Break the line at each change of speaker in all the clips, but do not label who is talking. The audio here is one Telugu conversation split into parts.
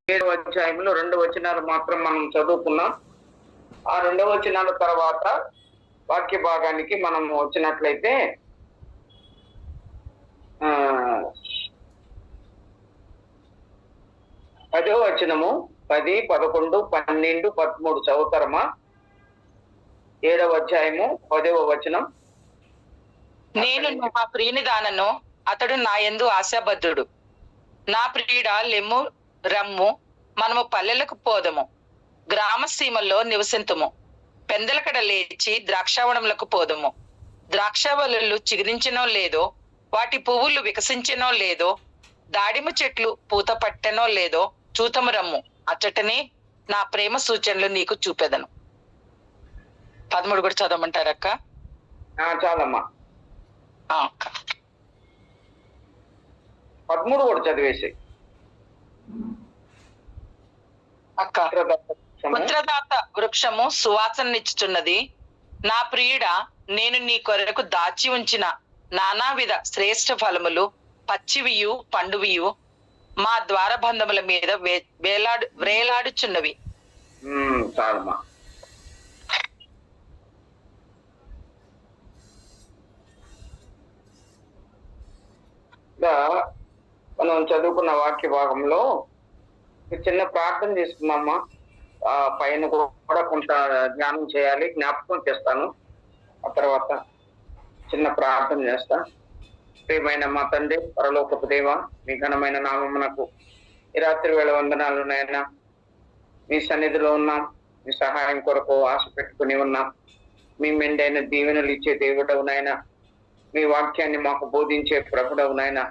7వ అధ్యాయంలో 2 వచనాలు మాత్రం మనం చదువుకున్నాం. ఆ 2 వచనాల తర్వాత వాక్య భాగానికి మనం వచ్చినట్లయితే 10వ వచనము 10, 11, 12, 13 చదువుతారమ్మా. 7వ అధ్యాయము 10వ వచనం.
నేను నా ప్రియుని దానను, అతడు నా యందు ఆశాబద్ధుడు. నా ప్రియుడా లెమ్ము రమ్ము, మనము పల్లెలకు పోదము, గ్రామ సీమల్లో నివసింతుము. పెందలకడ లేచి ద్రాక్షావనములకు పోదము. ద్రాక్షావల్లులు చిగురించినో లేదో, వాటి పువ్వులు వికసించినో లేదో, దాడిమ చెట్లు పూత పట్టెనో లేదో చూతము రమ్ము, అచ్చటనే నా ప్రేమ సూచనలు నీకు చూపెదను. 13 కూడా చదవమంటారక్క?
చాలమ్మా. 13 కూడా చదివేసి
అక్క. పుత్రదాత వృక్షము సువాసననిచ్చుచున్నది. నా ప్రియుడా, నేను నీ కొరకు దాచి ఉంచిన నానావిధ శ్రేష్ఠ ఫలములు పచ్చివియు పండువియు మా ద్వారబంధముల మీద వేలాడుచున్నవి.
చాలమ్మా. మనం చదువుకున్న వాక్య భాగంలో చిన్న ప్రార్థన చేసుకున్నామా. పైన కూడా కొంత ధ్యానం చేయాలి, జ్ఞాపకం చేస్తాను. ఆ తర్వాత చిన్న ప్రార్థన చేస్తా. ప్రియమైన మా తండ్రి, పరలోకపు దేవ, మీ ఘనమైన నామమునకు ఈ రాత్రి వేళ వందనాలు నాయన. మీ సన్నిధిలో ఉన్నాం, మీ సహాయం కొరకు ఆశ పెట్టుకుని ఉన్నాం. మీ మెండైన దీవెనలు ఇచ్చే దేవుడవు నాయన. మీ వాక్యాన్ని మాకు బోధించే ప్రభుడవు నాయన.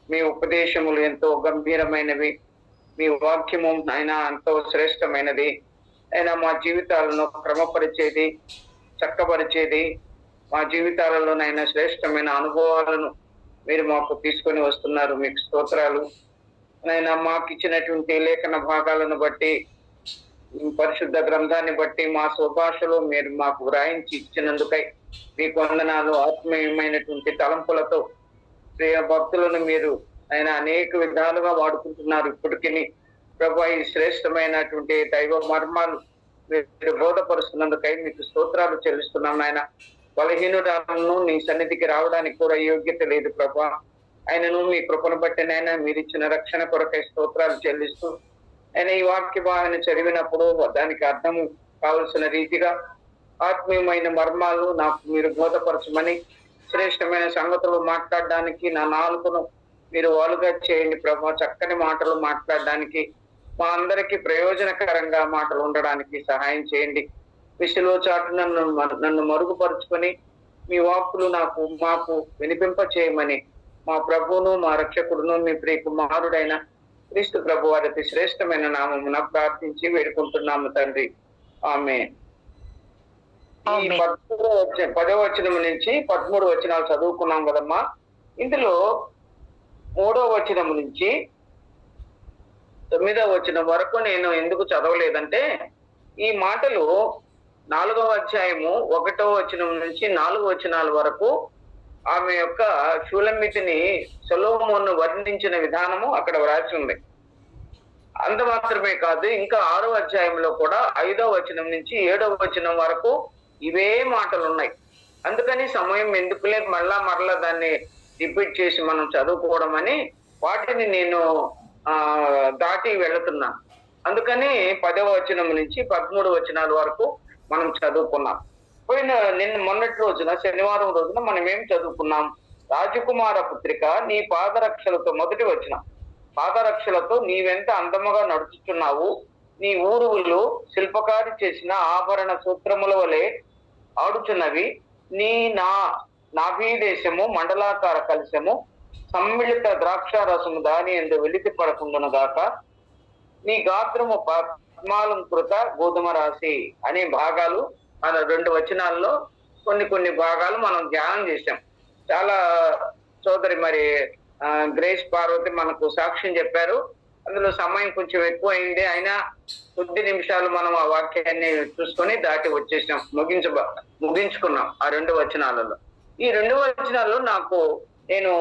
మీ ఉపదేశములు ఎంతో గంభీరమైనవి. మీ వాక్యము ఆయన ఎంతో శ్రేష్టమైనది. అయినా మా జీవితాలను క్రమపరిచేది, చక్కపరిచేది. మా జీవితాలలోనైనా శ్రేష్టమైన అనుభవాలను మీరు మాకు తీసుకొని వస్తున్నారు. మీకు స్తోత్రాలు. అయినా మాకు ఇచ్చినటువంటి లేఖన భాగాలను బట్టి, పరిశుద్ధ గ్రంథాన్ని బట్టి మా స్వభాషలో మీరు మాకు వ్రాయించి ఇచ్చినందుకై మీకు వందనాలు. ఆత్మీయమైనటువంటి తలంపులతో ప్రియ భక్తులను మీరు ఆయన అనేక విధాలుగా వాడుకుంటున్నారు. ఇప్పటికీ ప్రభు ఈ శ్రేష్టమైనటువంటి దైవ మర్మాలు మీరు బోధపరుస్తున్నందుకై మీకు స్తోత్రాలు చెల్లిస్తున్నాం నాయన. బలహీనురాలను నీ సన్నిధికి రావడానికి కూడా యోగ్యత లేదు ప్రభు. ఆయనను మీ కృపను బట్టినైనా మీరు ఇచ్చిన రక్షణ కొరకై స్తోత్రాలు చెల్లిస్తూ ఆయన ఈ వాక్య భాగాన్ని చదివినప్పుడు దానికి అర్థము కావలసిన రీతిగా ఆత్మీయమైన మర్మాలు నాకు మీరు బోధపరచమని, శ్రేష్టమైన సంగతులు మాట్లాడడానికి నా నాలుకను మీరు వాలుగా చేయండి ప్రభు. చక్కని మాటలు మాట్లాడడానికి, మా అందరికీ ప్రయోజనకరంగా మాటలు ఉండడానికి సహాయం చేయండి. విషలో చాటు నన్ను మరుగుపరుచుకొని మీ వాక్కులు మాకు వినిపింప చేయమని మా ప్రభువును, మా రక్షకుడును, మీ ప్రియ కుమారుడైన క్రీస్తు ప్రభు వారి అతి శ్రేష్టమైన నామమున ప్రార్థించి వేడుకుంటున్నాము తండ్రి. ఆమేన్. ఈ 10వ వచనం నుంచి 13 వచనాలు చదువుకున్నాం కదమ్మా. ఇందులో 3వ వచనం నుంచి 9వ వచనం వరకు నేను ఎందుకు చదవలేదంటే, ఈ మాటలు 4వ అధ్యాయము 1వ వచనం నుంచి 4 వచనాల వరకు ఆమె యొక్క షూలమ్మితిని సొలొమోను వర్ణించిన విధానము అక్కడ వ్రాసి ఉంది. అంత మాత్రమే కాదు, ఇంకా 6వ అధ్యాయంలో కూడా 5వ వచనం నుంచి 7వ వచనం వరకు ఇవే మాటలు ఉన్నాయి. అందుకని సమయం ఎందుకులే మరలా దాన్ని రిపీట్ చేసి మనం చదువుకోవడం అని వాటిని నేను దాటి వెళుతున్నాను. అందుకని 10వ వచనం నుంచి 13 వచనాల వరకు మనం చదువుకున్నాం. మొన్నటి రోజున, శనివారం రోజున మనం ఏం చదువుకున్నాం? రాజకుమార పుత్రిక, నీ పాదరక్షలతో, మొదటి వచనం, పాదరక్షలతో నీవెంత అందముగా నడుచుచున్నావు. నీ ఊరువులు శిల్పకారి చేసిన ఆభరణ సూత్రముల వలె ఆడుచున్నవి. నీ నాభీ దేశము మండలాకార కలశము, సమ్మిళిత ద్రాక్షారసము దాని ఎందు వెలితి పడకుండాను గాక. నీ గాత్రము పద్మాలంకృత గోధుమ రాశి అనే భాగాలు మన 2 వచనాల్లో కొన్ని భాగాలు మనం ధ్యానం చేశాం. చాలా సోదరి మరి గ్రేస్ పార్వతి మనకు సాక్ష్యం చెప్పారు. అందులో సమయం కొంచెం ఎక్కువ అయింది, అయినా కొద్ది నిమిషాలు మనం ఆ వాక్యాన్ని చూసుకొని దాటి వచ్చేసాం, ముగించుకున్నాం ఆ 2 వచనాలలో. ఈ 2 వచనాల్లో నేను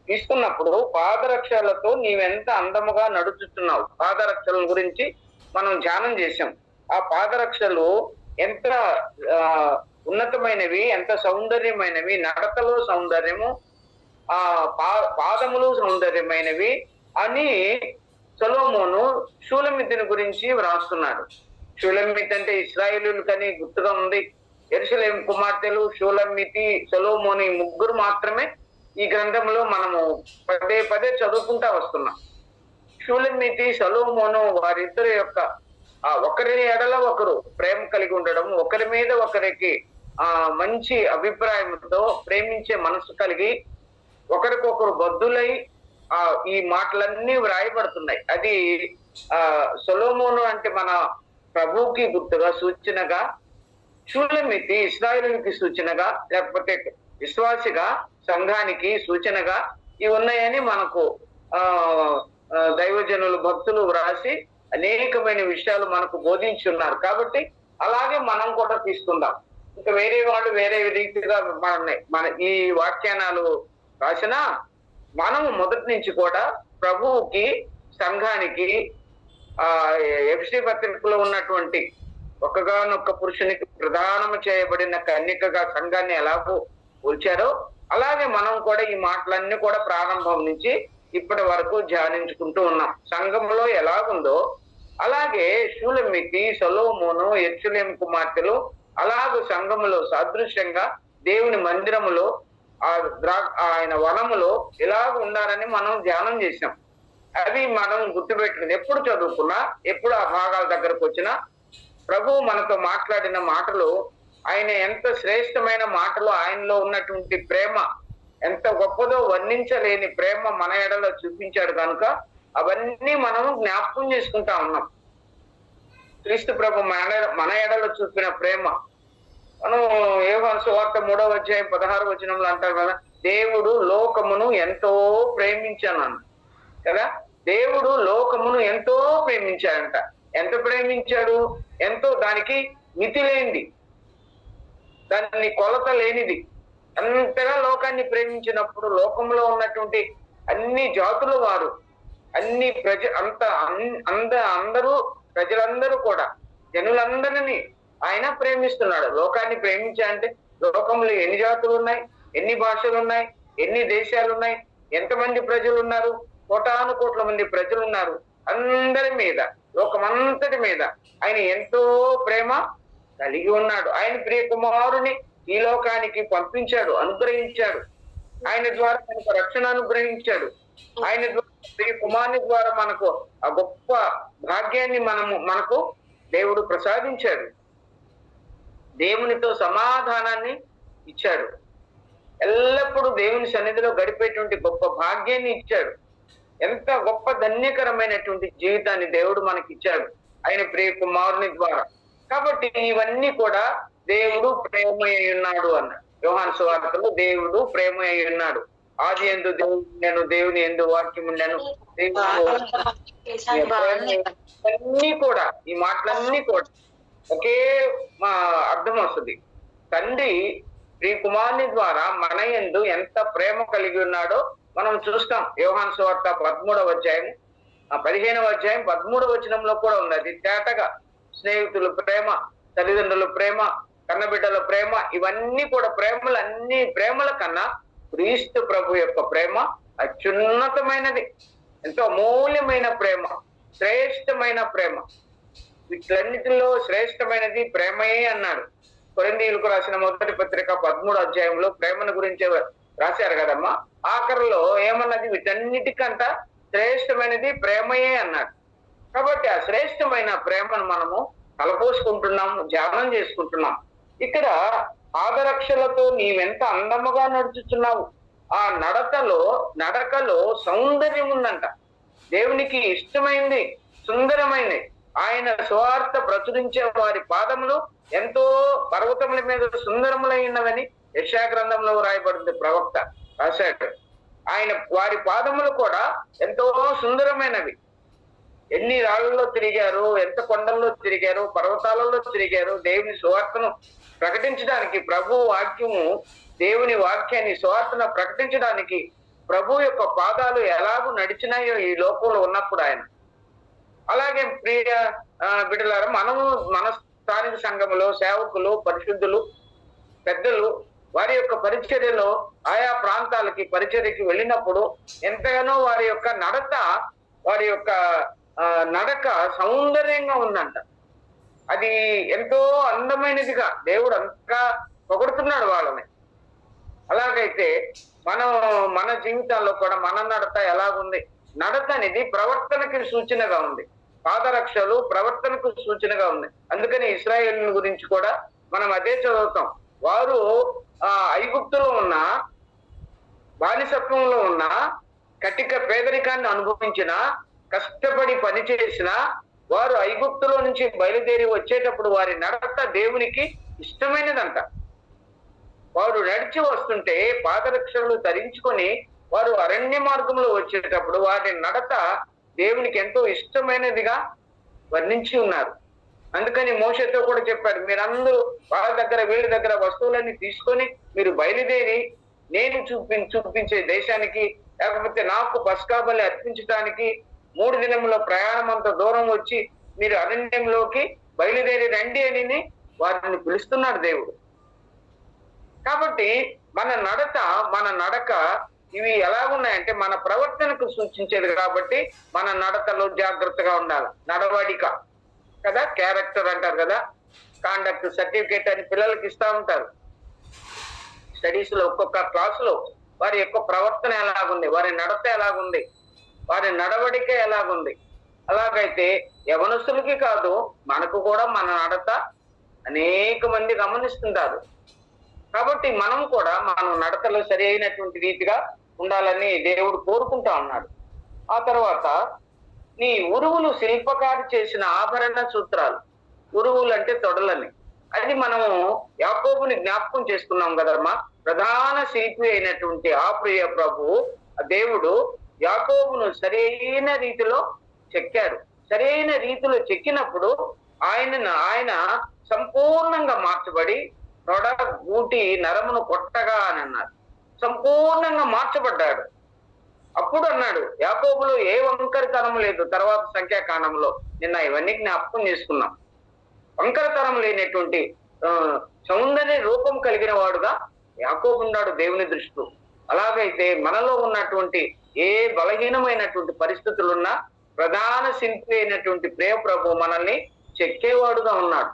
తీసుకున్నప్పుడు పాదరక్షలతో నీవెంత అందముగా నడుచుతున్నావు. పాదరక్షల గురించి మనం ధ్యానం చేశాం. ఆ పాదరక్షలు ఎంత ఆ ఉన్నతమైనవి, ఎంత సౌందర్యమైనవి, నడకలో సౌందర్యము, ఆ పాదములు సౌందర్యమైనవి అని సొలొమోను షూలమితిని గురించి వ్రాస్తున్నాడు. షూలమితి అంటే ఇశ్రాయేలీయులకని గుర్తుగా ఉంది. యెరూషలేము కుమార్తెలు షూలమితి, సొలొమోను ఈ ముగ్గురు మాత్రమే ఈ గ్రంథంలో మనము పదే పదే చదువుకుంటా వస్తున్నాం. షూలమితి, సొలొమోను వారిద్దరి యొక్క ఒకరి ఎడల ఒకరు ప్రేమ కలిగి ఉండడం, ఒకరి మీద ఒకరికి మంచి అభిప్రాయంతో ప్రేమించే మనసు కలిగి ఒకరికొకరు బద్దులై ఈ మాటలన్నీ వ్రాయబడుతున్నాయి. అది సొలొమోను అంటే మన ప్రభువుకి గుర్తుగా, సూచనగా, షూలమితి ఇశ్రాయేలుకి సూచనగా, లేకపోతే విశ్వాసిగా సంఘానికి సూచనగా ఇవి ఉన్నాయని మనకు దైవజనులు, భక్తులు వ్రాసి అనేకమైన విషయాలు మనకు బోధించున్నారు. కాబట్టి అలాగే మనం కూడా తీసుకుందాం. ఇంకా వేరే వాళ్ళు వేరే రీతిగా మన ఈ వాక్యానాలు రాసినా మనము మొదటి నుంచి కూడా ప్రభువుకి, సంఘానికి, ఎఫెసీ పత్రికలో ఉన్నటువంటి ఒక్కగానొక్క పురుషునికి ప్రధానము చేయబడిన కన్యకగా సంఘాన్ని ఎలాగో పోల్చారో అలాగే మనం కూడా ఈ మాటలన్నీ కూడా ప్రారంభం నుంచి ఇప్పటి వరకు ధ్యానించుకుంటూ ఉన్నాం. సంఘంలో ఎలాగుందో అలాగే షూలమితి, సొలొమోను, యెరూషలేము కుమార్తెలు అలాగే సంఘములో సాదృశ్యంగా దేవుని మందిరములో ఆయన వనములో ఎలాగ ఉండాలని మనం ధ్యానం చేసాం. అవి మనం గుర్తుపెట్టుకుని ఎప్పుడు చదువుకున్నా, ఎప్పుడు ఆ భాగాల దగ్గరకు వచ్చినా ప్రభువు మనతో మాట్లాడిన మాటలు, ఆయన ఎంత శ్రేష్టమైన మాటలు, ఆయనలో ఉన్నటువంటి ప్రేమ ఎంత గొప్పదో వర్ణించలేని ప్రేమ మన ఎడలో చూపించాడు కనుక అవన్నీ మనము జ్ఞాపకం చేసుకుంటా ఉన్నాం. క్రీస్తు ప్రభు మన ఎడలో చూపిన ప్రేమ మనం యోహాను సువార్త 3వ అధ్యాయం 16వ వచనంలో అంటారు కదా, దేవుడు లోకమును ఎంతో ప్రేమించాను కదా. దేవుడు లోకమును ఎంతో ప్రేమించాడంట. ఎంత ప్రేమించాడు? ఎంతో, దానికి మితి లేనిది, దాన్ని కొలత లేనిది. అంతగా లోకాన్ని ప్రేమించినప్పుడు లోకంలో ఉన్నటువంటి అన్ని జాతుల వారు, అన్ని అందరూ ప్రజలందరూ కూడా, జనులందరినీ ఆయన ప్రేమిస్తున్నాడు. లోకాన్ని ప్రేమించాలంటే లోకంలో ఎన్ని జాతులు ఉన్నాయి, ఎన్ని భాషలు ఉన్నాయి, ఎన్ని దేశాలు ఉన్నాయి, ఎంతమంది ప్రజలు ఉన్నారు, కోటాను కోట్ల మంది ప్రజలు ఉన్నారు. అందరి మీద, లోకమంతటి మీద ఆయన ఎంతో ప్రేమ కలిగి ఉన్నాడు. ఆయన ప్రియ కుమారుని ఈ లోకానికి పంపించాడు, అనుగ్రహించాడు. ఆయన ద్వారా మనకు రక్షణ అనుగ్రహించాడు. ఆయన ద్వారా, ప్రియ కుమారుని ద్వారా మనకు ఆ గొప్ప భాగ్యాన్ని మనకు దేవుడు ప్రసాదించాడు. దేవునితో సమాధానాన్ని ఇచ్చాడు. ఎల్లప్పుడూ దేవుని సన్నిధిలో గడిపేటువంటి గొప్ప భాగ్యాన్ని ఇచ్చాడు. ఎంత గొప్ప ధన్యకరమైనటువంటి జీవితాన్ని దేవుడు మనకి ఇచ్చాడు ఆయన ప్రియ కుమారుని ద్వారా. కాబట్టి ఇవన్నీ కూడా దేవుడు ప్రేమయ్య ఉన్నాడు అన్న యోహాను సువార్తలో, దేవుడు ప్రేమయ్య ఉన్నాడు. ఆది యందు నేను, దేవుని యందు వాక్యం ఉండను. అన్నీ కూడా, ఈ మాటలన్నీ కూడా ఒకే అర్థం వస్తుంది. తండ్రి ప్రియ కుమారుని ద్వారా మన యందు ఎంత ప్రేమ కలిగి ఉన్నాడో మనం చూస్తాం. యోహాను సువార్త 13వ అధ్యాయం 15వ అధ్యాయం 13వ వచనంలో కూడా ఉంది. అది తేటగా స్నేహితుల ప్రేమ, తల్లిదండ్రుల ప్రేమ, కన్నబిడ్డల ప్రేమ, ఇవన్నీ కూడా ప్రేమలు, అన్ని ప్రేమల కన్నా క్రీస్తు ప్రభు యొక్క ప్రేమ అత్యున్నతమైనది, ఎంతో అమూల్యమైన ప్రేమ, శ్రేష్టమైన ప్రేమ. వీటన్నిటిలో శ్రేష్టమైనది ప్రేమయే అన్నాడు. కొరింథీయులకు రాసిన మొదటి పత్రిక 13వ అధ్యాయంలో ప్రేమను గురించి రాశారు కదమ్మా. ఆఖరిలో ఏమన్నది? వీటన్నిటికంట శ్రేష్టమైనది ప్రేమయే అన్నాడు. కాబట్టి ఆ శ్రేష్టమైన ప్రేమను మనము కలపోసుకుంటున్నాం, ధ్యానం చేసుకుంటున్నాం. ఇక్కడ పాదరక్షలతో నీవెంత అందముగా నడుచుచున్నావు. ఆ నడకలో సౌందర్యం ఉందంట. దేవునికి ఇష్టమైంది, సుందరమైనది. ఆయన సువార్త ప్రచురించే వారి పాదములు ఎంతో పర్వతముల మీద సుందరములైనవని యెషయా గ్రంథంలో రాయబడింది, ప్రవక్త రాశాడు. ఆయన వారి పాదములు కూడా ఎంతో సుందరమైనవి. ఎన్ని రాళ్లలో తిరిగారు, ఎంత కొండల్లో తిరిగారు, పర్వతాలలో తిరిగారు. దేవుని సువార్తను ప్రకటించడానికి, ప్రభు వాక్యము, దేవుని వాక్యాన్ని, సువార్తను ప్రకటించడానికి ప్రభు యొక్క పాదాలు ఎలాగూ నడిచినాయో ఈ లోకంలో ఉన్నప్పుడు ఆయన, అలాగే ప్రియ బిడ్డలారా, మనము మన స్థానిక సంఘములో సేవకులు, పరిశుద్ధులు, పెద్దలు వారి యొక్క పరిచర్యలో ఆయా ప్రాంతాలకి పరిచర్యకి వెళ్ళినప్పుడు ఎంతగానో వారి యొక్క నడక సౌందర్యంగా ఉందంట. అది ఎంతో అందమైనదిగా దేవుడు అంతగా పొగడుతున్నాడు వాళ్ళని. అలాగైతే మన జీవితాల్లో కూడా మన నడత ఎలాగుంది? నడత అనేది ప్రవర్తనకి సూచనగా ఉంది. పాదరక్షలు ప్రవర్తనకు సూచనగా ఉంది. అందుకని ఇశ్రాయేల్ గురించి కూడా మనం అదే చదువుతాం. వారు ఐగుప్తులో ఉన్న, బానిసత్వంలో ఉన్న, కటిక పేదరికాన్ని అనుభవించిన, కష్టపడి పనిచేసిన వారు ఐగుప్తులో నుంచి బయలుదేరి వచ్చేటప్పుడు వారి నడత దేవునికి ఇష్టమైనదంట. వారు నడిచి వస్తుంటే పాదరక్షలు ధరించుకొని వారు అరణ్య మార్గంలో వచ్చేటప్పుడు వారి నడత దేవునికి ఎంతో ఇష్టమైనదిగా వర్ణించి ఉన్నారు. అందుకని మోషేతో కూడా చెప్పాడు, మీరందరూ వీళ్ళ దగ్గర వస్తువులన్నీ తీసుకొని మీరు బయలుదేరి నేను చూపించే దేశానికి, లేకపోతే నాకు పస్కా బలి అర్పించడానికి 3 దినముల ప్రయాణం అంత దూరం వచ్చి మీరు అరణ్యంలోకి బయలుదేరి రండి అని వారిని పిలుస్తున్నాడు దేవుడు. కాబట్టి మన నడక ఇవి ఎలా ఉన్నాయంటే మన ప్రవర్తనకు సూచించేది. కాబట్టి మన నడతలో జాగ్రత్తగా ఉండాలి. నడవడిక కదా, క్యారెక్టర్ అంటారు కదా, కాండక్ట్ సర్టిఫికేట్ అని పిల్లలకి ఇస్తా ఉంటారు. స్టడీస్ లో ఒక్కొక్క క్లాసులో వారి యొక్క ప్రవర్తన ఎలాగుంది, వారి నడత ఎలాగుంది, వారి నడవడిక ఎలాగుంది. అలాగైతే యవనస్తులకి కాదు, మనకు కూడా మన నడత అనేక మంది గమనిస్తుంటారు. కాబట్టి మనం కూడా మన నడతలో సరి అయినటువంటి రీతిగా ఉండాలని దేవుడు కోరుకుంటా ఉన్నాడు. ఆ తర్వాత నీ ఉరువులు శిల్పకారు చేసిన ఆభరణ సూత్రాలు. ఉరువులు అంటే తొడలని. అది మనము యాకోబుని జ్ఞాపకం చేసుకున్నాం కదమ్మా. ప్రధాన శిల్పి అయినటువంటి ఆ ప్రియ ప్రభు దేవుడు యాకోబును సరైన రీతిలో చెక్కారు. సరైన రీతిలో చెక్కినప్పుడు ఆయన సంపూర్ణంగా మార్చబడి తొడ, గూటి, నరమును కొట్టగా అని అన్నారు. సంపూర్ణంగా మార్చబడ్డాడు. అప్పుడు అన్నాడు, యాకోబులో ఏ వంకరతనం లేదు. తర్వాత సంఖ్యాకాండంలో నిన్న ఇవన్నీ జ్ఞాపకం చేసుకున్నాం. వంకరతనం లేనటువంటి సౌందర్య రూపం కలిగిన వాడుగా యాకోబు ఉన్నాడు దేవుని దృష్టిలో. అలాగైతే మనలో ఉన్నటువంటి ఏ బలహీనమైనటువంటి పరిస్థితులున్నా ప్రధాన శిల్పి అయినటువంటి ప్రియ ప్రభు మనల్ని చెక్కేవాడుగా ఉన్నాడు.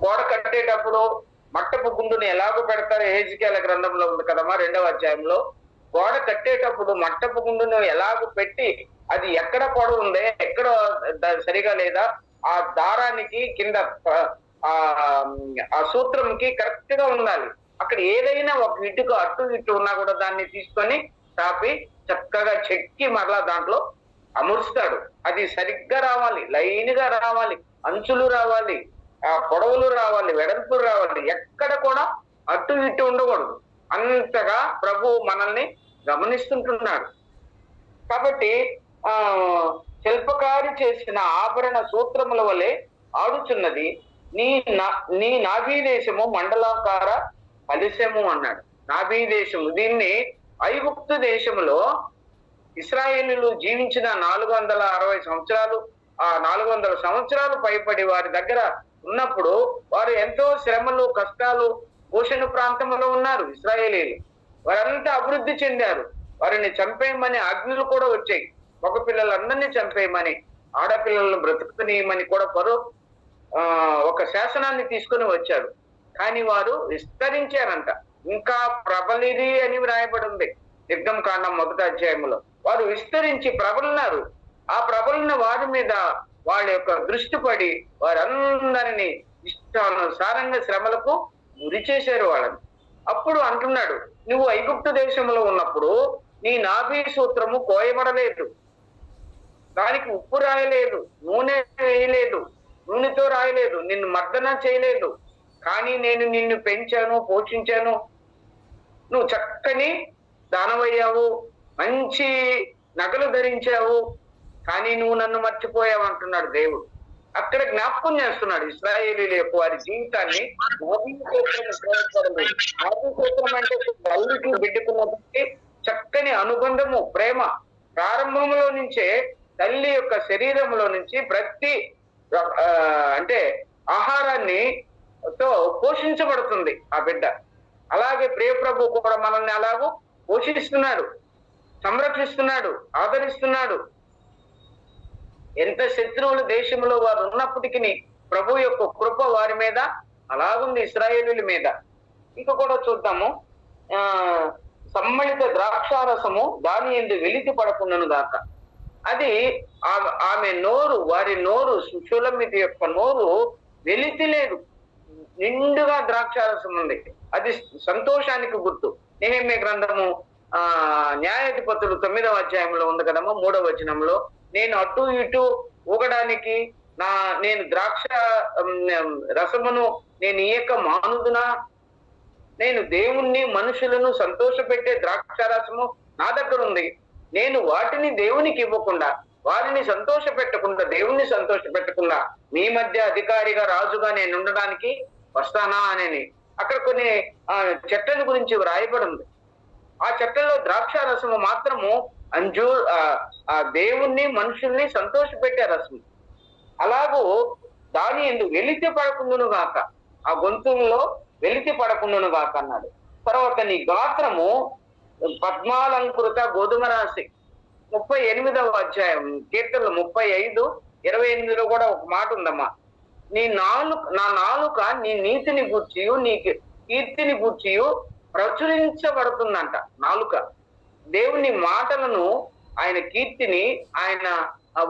గోడ కట్టేటప్పుడు మట్టపు గుండుని ఎలాగో పెడతారు, ఎహెజ్కేలు గ్రంథంలో ఉంది కదమ్మా 2వ అధ్యాయంలో. గోడ కట్టేటప్పుడు మట్టపు గుండును ఎలాగో పెట్టి అది ఎక్కడ పొడవు ఉందే, ఎక్కడ సరిగా లేదా, ఆ దారానికి కింద ఆ సూత్రంకి కరెక్ట్ గా ఉండాలి. అక్కడ ఏదైనా ఒక ఇటుకు అటు ఇటు ఉన్నా కూడా దాన్ని తీసుకొని తాపి చక్కగా చెక్కి మరలా దాంట్లో అమర్చుతాడు. అది సరిగ్గా రావాలి, లైన్ గా రావాలి, అంచులు రావాలి, ఆ పొడవులు రావాలి, వెడల్పులు రావాలి, ఎక్కడ కూడా అటు ఇటు ఉండకూడదు. అంతగా ప్రభు మనల్ని గమనిస్తుంటున్నాడు. కాబట్టి శిల్పకారి చేసిన ఆభరణ సూత్రముల వలె ఆడుచున్నది నీ నాభీ దేశము మండలాకార కలిశము అన్నాడు. నాభీ దేశము, దీన్ని ఐగుప్తు దేశములో ఇశ్రాయేలీయులు జీవించిన 460 సంవత్సరాలు, ఆ 400 సంవత్సరాలు పైబడి వారి దగ్గర ఉన్నప్పుడు వారు ఎంతో శ్రమలు, కష్టాలు, భూషణ ప్రాంతంలో ఉన్నారు ఇశ్రాయేలీయులు. వారంతా అభివృద్ధి చెందారు. వారిని చంపేయమని ఆజ్ఞలు కూడా వచ్చాయి. మగ పిల్లలందరినీ చంపేయమని, ఆడపిల్లలను బ్రతుకునియమని కూడా ఫరో ఒక శాసనాన్ని తీసుకుని వచ్చారు. కానీ వారు విస్తరించారంట. ఇంకా ప్రబలిరి అని వ్రాయబడి ఉంది నిర్గమకాండం 1వ అధ్యాయంలో. వారు విస్తరించి ప్రబలినారు. ఆ ప్రబలిన వారి మీద వాళ్ళ యొక్క దృష్టి పడి వారందరినీ ఇష్టానుసారంగా శ్రమలకు గురి చేశారు వాళ్ళని. అప్పుడు అంటున్నాడు, నువ్వు ఐగుప్తు దేశంలో ఉన్నప్పుడు నీ నాభీ సూత్రము కోయబడలేదు, దానికి ఉప్పు రాయలేదు, నూనె వేయలేదు, నూనెతో రాయలేదు, నిన్ను మర్దన చేయలేదు. కానీ నేను నిన్ను పెంచాను, పోషించాను, నువ్వు చక్కని దానవయ్యావు, మంచి నగలు ధరించావు, కానీ నువ్వు నన్ను మర్చిపోయావు అంటున్నాడు దేవుడు. అక్కడ జ్ఞాపకం చేస్తున్నాడు ఇశ్రాయేలీల యొక్క వారి జీవితాన్ని. నాభీగోత్రం అంటే తల్లికి బిడ్డకున్నటువంటి చక్కని అనుబంధము, ప్రేమ. ప్రారంభంలో నుంచే తల్లి యొక్క శరీరంలో నుంచి ప్రతి అంటే ఆహారాన్ని తో పోషించబడుతుంది ఆ బిడ్డ. అలాగే ప్రియ ప్రభు కూడా మనల్ని అలాగూ పోషిస్తున్నాడు, సంరక్షిస్తున్నాడు, ఆదరిస్తున్నాడు. ఎంత శత్రువుల దేశంలో వారు ఉన్నప్పటికీ ప్రభు యొక్క కృప వారి మీద అలాగుంది, ఇశ్రాయేలీల మీద. ఇంకా కూడా చూద్దాము. సమ్మళిత ద్రాక్షారసము దాని యందు వెలితి పడకుండాను గాక. అది ఆమె నోరు, వారి నోరు, షూలమ్మితి యొక్క నోరు వెలితి లేదు, నిండుగా ద్రాక్షారసం ఉంది. అది సంతోషానికి గుర్తు. నెహెమ్యా గ్రంథము న్యాయాధిపతులు 9వ అధ్యాయంలో ఉంది కదమ్మా, 3వ వచనంలో, నేను అటు ఇటు ఊగడానికి నేను ద్రాక్ష రసమును నేను ఇయ్యక మానుదునా? నేను దేవుణ్ణి మనుషులను సంతోషపెట్టే ద్రాక్షారసము నా దగ్గర ఉంది. నేను వాటిని దేవునికి ఇవ్వకుండా, వారిని సంతోష పెట్టకుండా, దేవుణ్ణి సంతోష పెట్టకుండా మీ మధ్య అధికారిగా రాజుగా నేను ఉండడానికి వస్తానా అని అక్కడ కొన్ని చెట్ల గురించి వ్రాయబడింది. ఆ చెట్లలో ద్రాక్షారసము మాత్రము ఆ దేవుణ్ణి మనుషుల్ని సంతోష పెట్టే రసము. అలాగూ దాని ఎందుకు వెలితి పడకుండును గాక, ఆ గొంతుల్లో వెలితి పడకుండును గాక అన్నాడు. తర్వాత నీ గాత్రము పద్మాలంకృత గోధుమ రాశి. 38వ అధ్యాయం కీర్తనలు 35:28 కూడా ఒక మాట ఉందమ్మా. నా నాలుక నీ నీతిని గూర్చియు నీ కీర్తిని గూర్చియు ప్రచురించబడుతుందంట. నాలుక దేవుని మాటలను, ఆయన కీర్తిని, ఆయన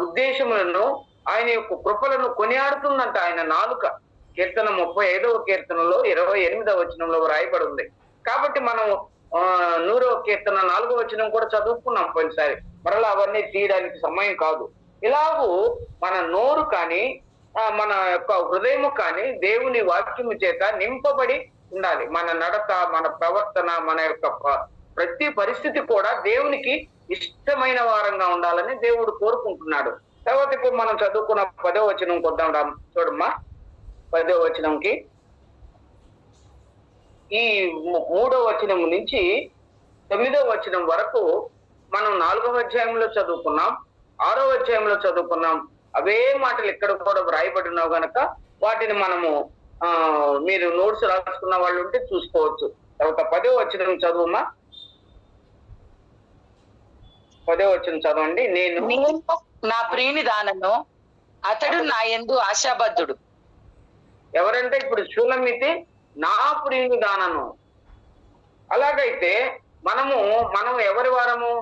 ఉద్దేశములను, ఆయన యొక్క కృపలను కొనియాడుతుందంట ఆయన నాలుక. కీర్తన 35వ కీర్తనలో 28వ వచనంలో రాయబడి ఉంది. కాబట్టి మనం 100వ కీర్తన 4వ వచనం కూడా చదువుకున్నాం పోయినసారి. మరలా అవన్నీ తీయడానికి సమయం కాదు. ఇలాగూ మన నోరు కానీ మన యొక్క హృదయము కానీ దేవుని వాక్యము చేత నింపబడి ఉండాలి. మన నడత, మన ప్రవర్తన, మన యొక్క ప్రతి పరిస్థితి కూడా దేవునికి ఇష్టమైన వారంగా ఉండాలని దేవుడు కోరుకుంటున్నాడు. తర్వాత ఇప్పుడు మనం చదువుకున్న 10వ వచనం కొద్దాం చూడమ్మా. 10వ వచనంకి ఈ 3వ వచనం నుంచి 9వ వచనం వరకు మనం 4వ అధ్యాయంలో చదువుకున్నాం, 6వ అధ్యాయంలో చదువుకున్నాం. అవే మాటలు ఇక్కడ కూడా వ్రాయబడి ఉన్నావు గనక వాటిని మనము మీరు నోట్స్ రాసుకున్న వాళ్ళు ఉంటే చూసుకోవచ్చు. తర్వాత 10వ వచనం చదువుమా. 10వ వచనం చదవండి. నేను
నా ప్రియుని దానను, అతడు నా యందు ఆశాబద్ధుడు.
ఎవరంటే ఇప్పుడు షూలమ్మితి నా ప్రియుని దానను. అలాగైతే మనం ఎవరి వారము?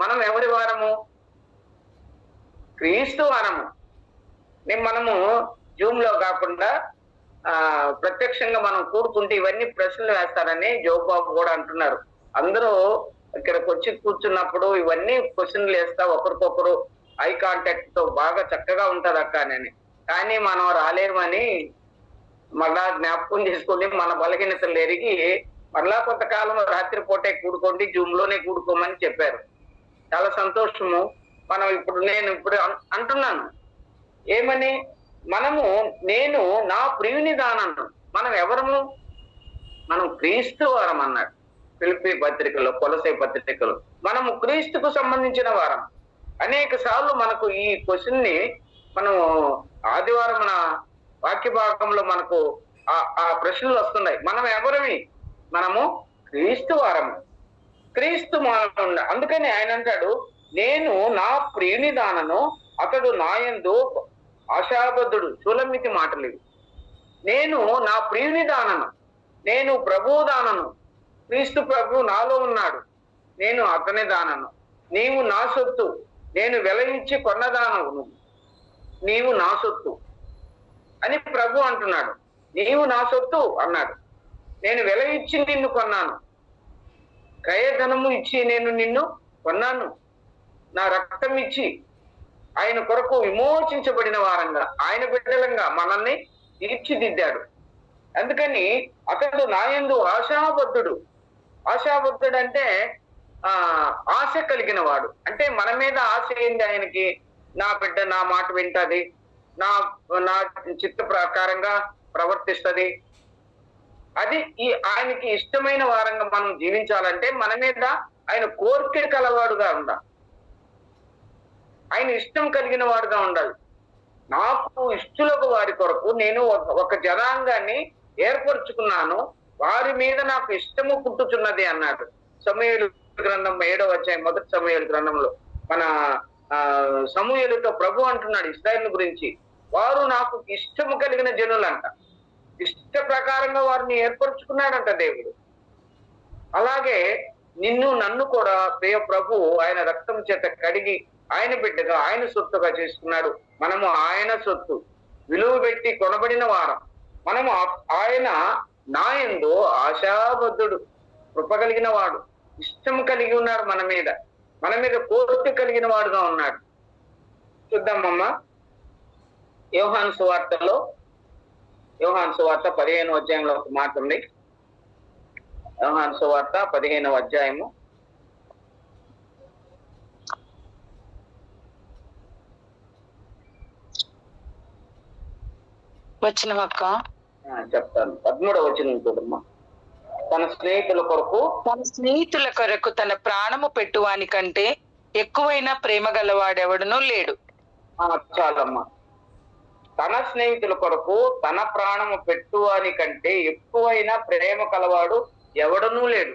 మనం ఎవరి వారము? క్రీస్తు వారము. మనము జూమ్ లో కాకుండా ప్రత్యక్షంగా మనం కూడుకుంటే ఇవన్నీ ప్రశ్నలు వేస్తారని జోబాబు కూడా అంటున్నారు. అందరూ ఇక్కడికి వచ్చి కూర్చున్నప్పుడు ఇవన్నీ క్వశ్చన్లు వేస్తా, ఒకరికొకరు ఐ కాంటాక్ట్ తో బాగా చక్కగా ఉంటది అక్క అని. కానీ మనం రాలేమని మళ్ళా జ్ఞాపకం చేసుకుని మన బలహీనతలు ఎరిగి మళ్ళా కొంతకాలం రాత్రి పూటే కూడుకోండి, జూమ్ లోనే కూడుకోమని చెప్పారు. చాలా సంతోషము. నేను ఇప్పుడు అంటున్నాను ఏమని, నేను నా ప్రియుని దానను. మనం ఎవరము? మనం క్రీస్తు వారం అన్నాడు ఫిలిప్పీ పత్రికలో, కొలసే పత్రికలో. మనము క్రీస్తుకు సంబంధించిన వారం. అనేక సార్లు మనకు ఈ క్వశ్చన్ ని మనం ఆదివారం మన వాక్య భాగంలో మనకు ఆ ప్రశ్నలు వస్తున్నాయి. మనం ఎవరివి? మనము క్రీస్తు వారము, క్రీస్తు మానవుడు. అందుకని ఆయన అంటాడు, నేను నా ప్రియుని దానను, అతడు నాయందు ఆశాబద్ధుడు. షూలమ్మితి మాటలు ఇవి. నేను నా ప్రియుని దానను, నేను ప్రభువు దానను. క్రీస్తు ప్రభు నాలో ఉన్నాడు, నేను అతని దానను. నీవు నా సొత్తు, నేను వెల ఇచ్చి కొన్నదానవు, నీవు నా సొత్తు అని ప్రభు అంటున్నాడు. నీవు నా సొత్తు అన్నాడు. నేను వెల ఇచ్చి నిన్ను కొన్నాను, క్రయధనము ఇచ్చి నేను నిన్ను కొన్నాను. నా రక్తం ఇచ్చి ఆయన కొరకు విమోచించబడిన వారంగా, ఆయన బిడ్డలంగా మనల్ని తీర్చిదిద్దాడు. అందుకని అతడు నాయందు ఆశాబద్ధుడు. ఆశాబద్ధుడు అంటే ఆశ కలిగిన వాడు. అంటే మన మీద ఆశ ఏంది ఆయనకి? నా బిడ్డ నా మాట వింటది, నా నా చిత్త ప్రకారంగా ప్రవర్తిస్తది. అది ఆయనకి ఇష్టమైన వారంగా మనం జీవించాలంటే మన మీద ఆయన కోరిక కలవాడుగా ఉండాలి, ఆయన ఇష్టం కలిగిన వాడుగా ఉండాలి. నాకు ఇష్టలకు వారి కొరకు నేను ఒక జనాంగాన్ని ఏర్పరచుకున్నాను, వారి మీద నాకు ఇష్టము పుట్టుచున్నది అన్నాడు. సమూయేలు గ్రంథం 7వ అధ్యాయం, మొదటి సమూయేలు గ్రంథంలో మన సమూయేలుతో ప్రభు అంటున్నాడు ఇశ్రాయేలు గురించి, వారు నాకు ఇష్టము కలిగిన జనులంట. ఇష్ట ప్రకారంగా వారిని ఏర్పరచుకున్నాడంట దేవుడు. అలాగే నిన్ను నన్ను కూడా ప్రియ ప్రభు ఆయన రక్తం చేత కడిగి ఆయన బిడ్డగా ఆయన సొత్తుగా చేసుకున్నాడు. మనము ఆయన సొత్తు, విలువ పెట్టి కొనబడిన వారం. మనము ఆయన నా యందు ఆశాబద్ధుడు, కృప కలిగిన వాడు, ఇష్టం కలిగి ఉన్నాడు, మన మీద కోరిక కలిగిన వాడుగా ఉన్నాడు. చూద్దామమ్మా యోహాను సువార్తలో, యోహాను సువార్త 15వ అధ్యాయంలో ఒక మాట ఉంది. యోహాను సువార్త 15వ అధ్యాయము
వచ్చిన అక్క
చెప్తాను. 13వ వచనం చూడమ్మా. తన స్నేహితుల కొరకు
తన ప్రాణము పెట్టువాని కంటే ఎక్కువైన ప్రేమ గలవాడెవడునూ లేడు.
చాలమ్మా. తన స్నేహితుల కొరకు తన ప్రాణము పెట్టువాని కంటే ఎక్కువైన ప్రేమ కలవాడు ఎవడునూ లేడు.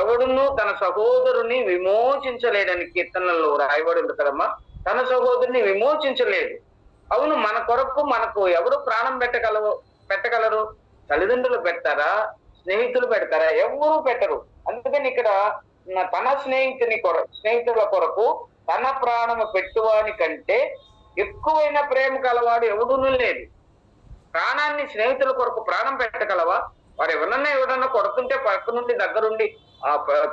ఎవడునూ తన సహోదరుని విమోచించలేడని కీర్తనలో రాయబడి ఉంది కదమ్మా. తన సహోదరుని విమోచించలేడు. అవును, మన కొరకు మనకు ఎవరు ప్రాణం పెట్టగలరు? తల్లిదండ్రులు పెడతారా? స్నేహితులు పెడతారా? ఎవరు పెట్టరు. అందుకని ఇక్కడ తన స్నేహితుల కొరకు తన ప్రాణము పెట్టువాని కంటే ఎక్కువైన ప్రేమ కలవాడు ఎవడునూ లేదు. ప్రాణాన్ని స్నేహితుల కొరకు ప్రాణం పెట్టగలవా? వారు ఎవరన్నా కొడుతుంటే పక్క నుండి దగ్గరుండి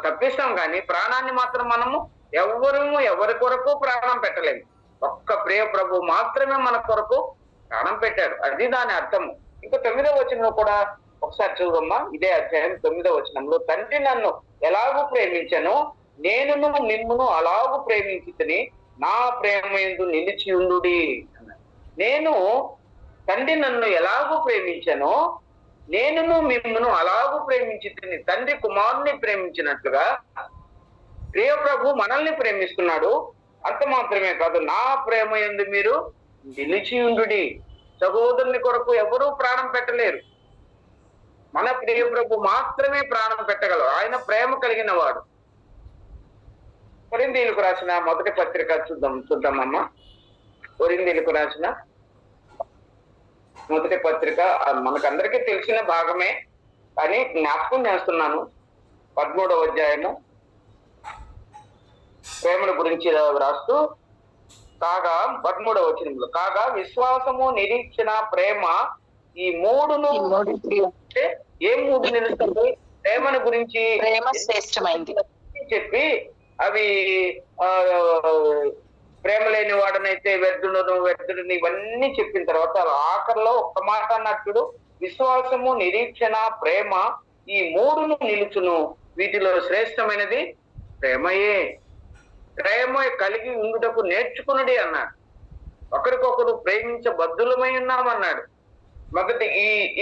తప్పిస్తాం, కానీ ప్రాణాన్ని మాత్రం మనము ఎవరి కొరకు ప్రాణం పెట్టలేము. ఒక్క ప్రియ ప్రభు మాత్రమే మన కొరకు ప్రాణం పెట్టాడు. అది దాని అర్థము. ఇంకా 9వ వచనంలో కూడా ఒకసారి చూడమ్మా. ఇదే అధ్యాయం 9వ వచనంలో, తండ్రి నన్ను ఎలాగూ ప్రేమించను, నేనును మిమ్మును అలాగూ ప్రేమించుతని, నా ప్రేమ యందు నిలిచి ఉండుడి. నేను తండ్రి నన్ను ఎలాగూ ప్రేమించను, నేనును మిమ్మును అలాగూ ప్రేమించుతని. తండ్రి కుమారుని ప్రేమించినట్లుగా ప్రియ ప్రభు మనల్ని ప్రేమిస్తున్నాడు. అంత మాత్రమే కాదు, నా ప్రేమ యందు మీరు నిలిచి ఉండుడి. సహోదరుని కొరకు ఎవరూ ప్రాణం పెట్టలేరు. మన ప్రియ ప్రభు మాత్రమే ప్రాణం పెట్టగలరు. ఆయన ప్రేమ కలిగిన వాడు. కొరింథీయులకు రాసిన మొదటి పత్రిక చూద్దామమ్మా. కొరింథీయులకు రాసిన మొదటి పత్రిక మనకందరికీ తెలిసిన భాగమే, కానీ జ్ఞాపకం చేస్తున్నాను. 13వ అధ్యాయము ప్రేమను గురించి రాస్తూ, కాగా 13వ వచనంలో, కాగా విశ్వాసము, నిరీక్షణ, ప్రేమ, ఈ మూడును ఏ మూడు నిలుస్తుంది? ప్రేమను గురించి
ప్రేమ శ్రేష్టమైంది
చెప్పి అవి ప్రేమ లేని వాడనైతే వ్యర్థుడిని ఇవన్నీ చెప్పిన తర్వాత ఆఖరిలో ఒక్క మాట అన్నట్టు, విశ్వాసము, నిరీక్షణ, ప్రేమ, ఈ మూడును నిలుచును, వీటిలో శ్రేష్టమైనది ప్రేమయే. ప్రేమ కలిగి ఉండుటకు నేర్చుకునుడి అన్నాడు. ఒకరికొకరు ప్రేమించబద్ధులమై ఉన్నామన్నాడు. మొదటి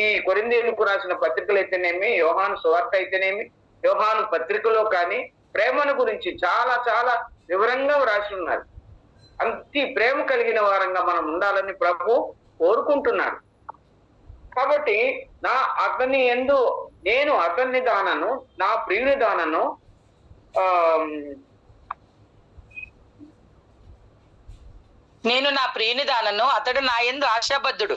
ఈ కొరింథీయులకు రాసిన పత్రికలు అయితేనేమి, యోహాను సువార్త అయితేనేమి, యోహాను పత్రికలో కానీ ప్రేమను గురించి చాలా చాలా వివరంగా వ్రాసి ఉన్నారు. అంతి ప్రేమ కలిగిన వారంగా మనం ఉండాలని ప్రభు కోరుకుంటున్నాడు. కాబట్టి నేను అతన్ని దానను, నా ప్రియుని దానను,
నేను నా ప్రియుని దానను, అతడు నా యందు ఆశాబద్ధుడు.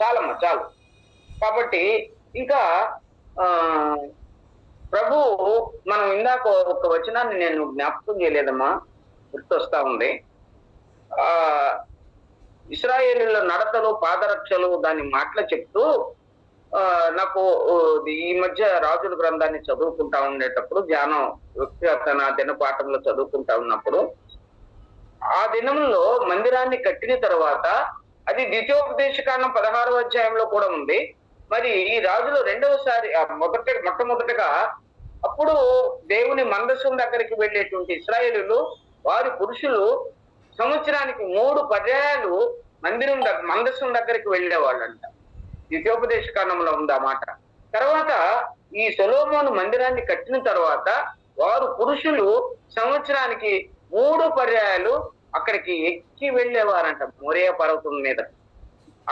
చాలమ్మా, చాలు. కాబట్టి ఇంకా ప్రభు మనం ఇందాక ఒక వచనాన్ని నేను జ్ఞాపకం చేయలేదమ్మా, గుర్తొస్తా ఉంది. ఇశ్రాయేలీయుల నడతలు, పాదరక్షలు, దాని మాటలు చెప్తూ నాకు ఈ మధ్య రాజుల గ్రంథాన్ని చదువుకుంటా ఉండేటప్పుడు, ధ్యానం వ్యక్తిగత దినపాఠంలో చదువుకుంటా ఉన్నప్పుడు, ఆ దినంలో మందిరాన్ని కట్టిన తర్వాత, అది ద్వితీయోపదేశకాండం 16వ అధ్యాయంలో కూడా ఉంది. మరి ఈ రాజులు రెండవసారి మొట్టమొదటగా అప్పుడు దేవుని మందసం దగ్గరికి వెళ్ళేటువంటి ఇశ్రాయేలీయులు వారి పురుషులు సంవత్సరానికి 3 పర్యాయాలు మందసం దగ్గరికి వెళ్ళేవాళ్ళంట. ద్వితీయోపదేశ కాండంలో ఉంది ఆ మాట. తర్వాత ఈ సొలొమోను మందిరాన్ని కట్టిన తర్వాత వారు పురుషులు సంవత్సరానికి 3 పర్యాయాలు అక్కడికి ఎక్కి వెళ్ళేవారంట. మోరియా పర్వతం మీద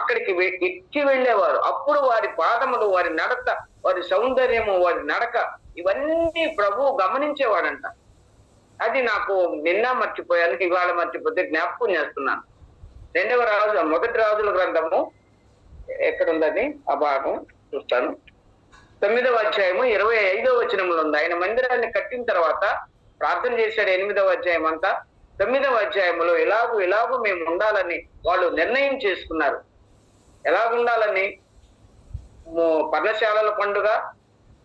అక్కడికి ఎక్కి వెళ్ళేవారు. అప్పుడు వారి పాదములు, వారి నడక, వారి సౌందర్యము, వారి నడక ఇవన్నీ ప్రభువు గమనించేవాడంట. అది నాకు నిన్న మర్చిపోయాను, ఇవాళ మర్చిపోతే జ్ఞాపకం చేస్తున్నాను. మొదటి రాజుల గ్రంథము ఎక్కడుందని ఆ భాగం చూస్తాను. 9వ అధ్యాయము 25వ వచనంలో ఉంది. ఆయన మందిరాన్ని కట్టిన తర్వాత ప్రార్థన చేశాడు. 8వ అధ్యాయం అంతా. 9వ అధ్యాయంలో ఎలాగూ మేము ఉండాలని వాళ్ళు నిర్ణయం చేసుకున్నారు. ఎలాగుండాలని, పర్ణశాలల పండుగ,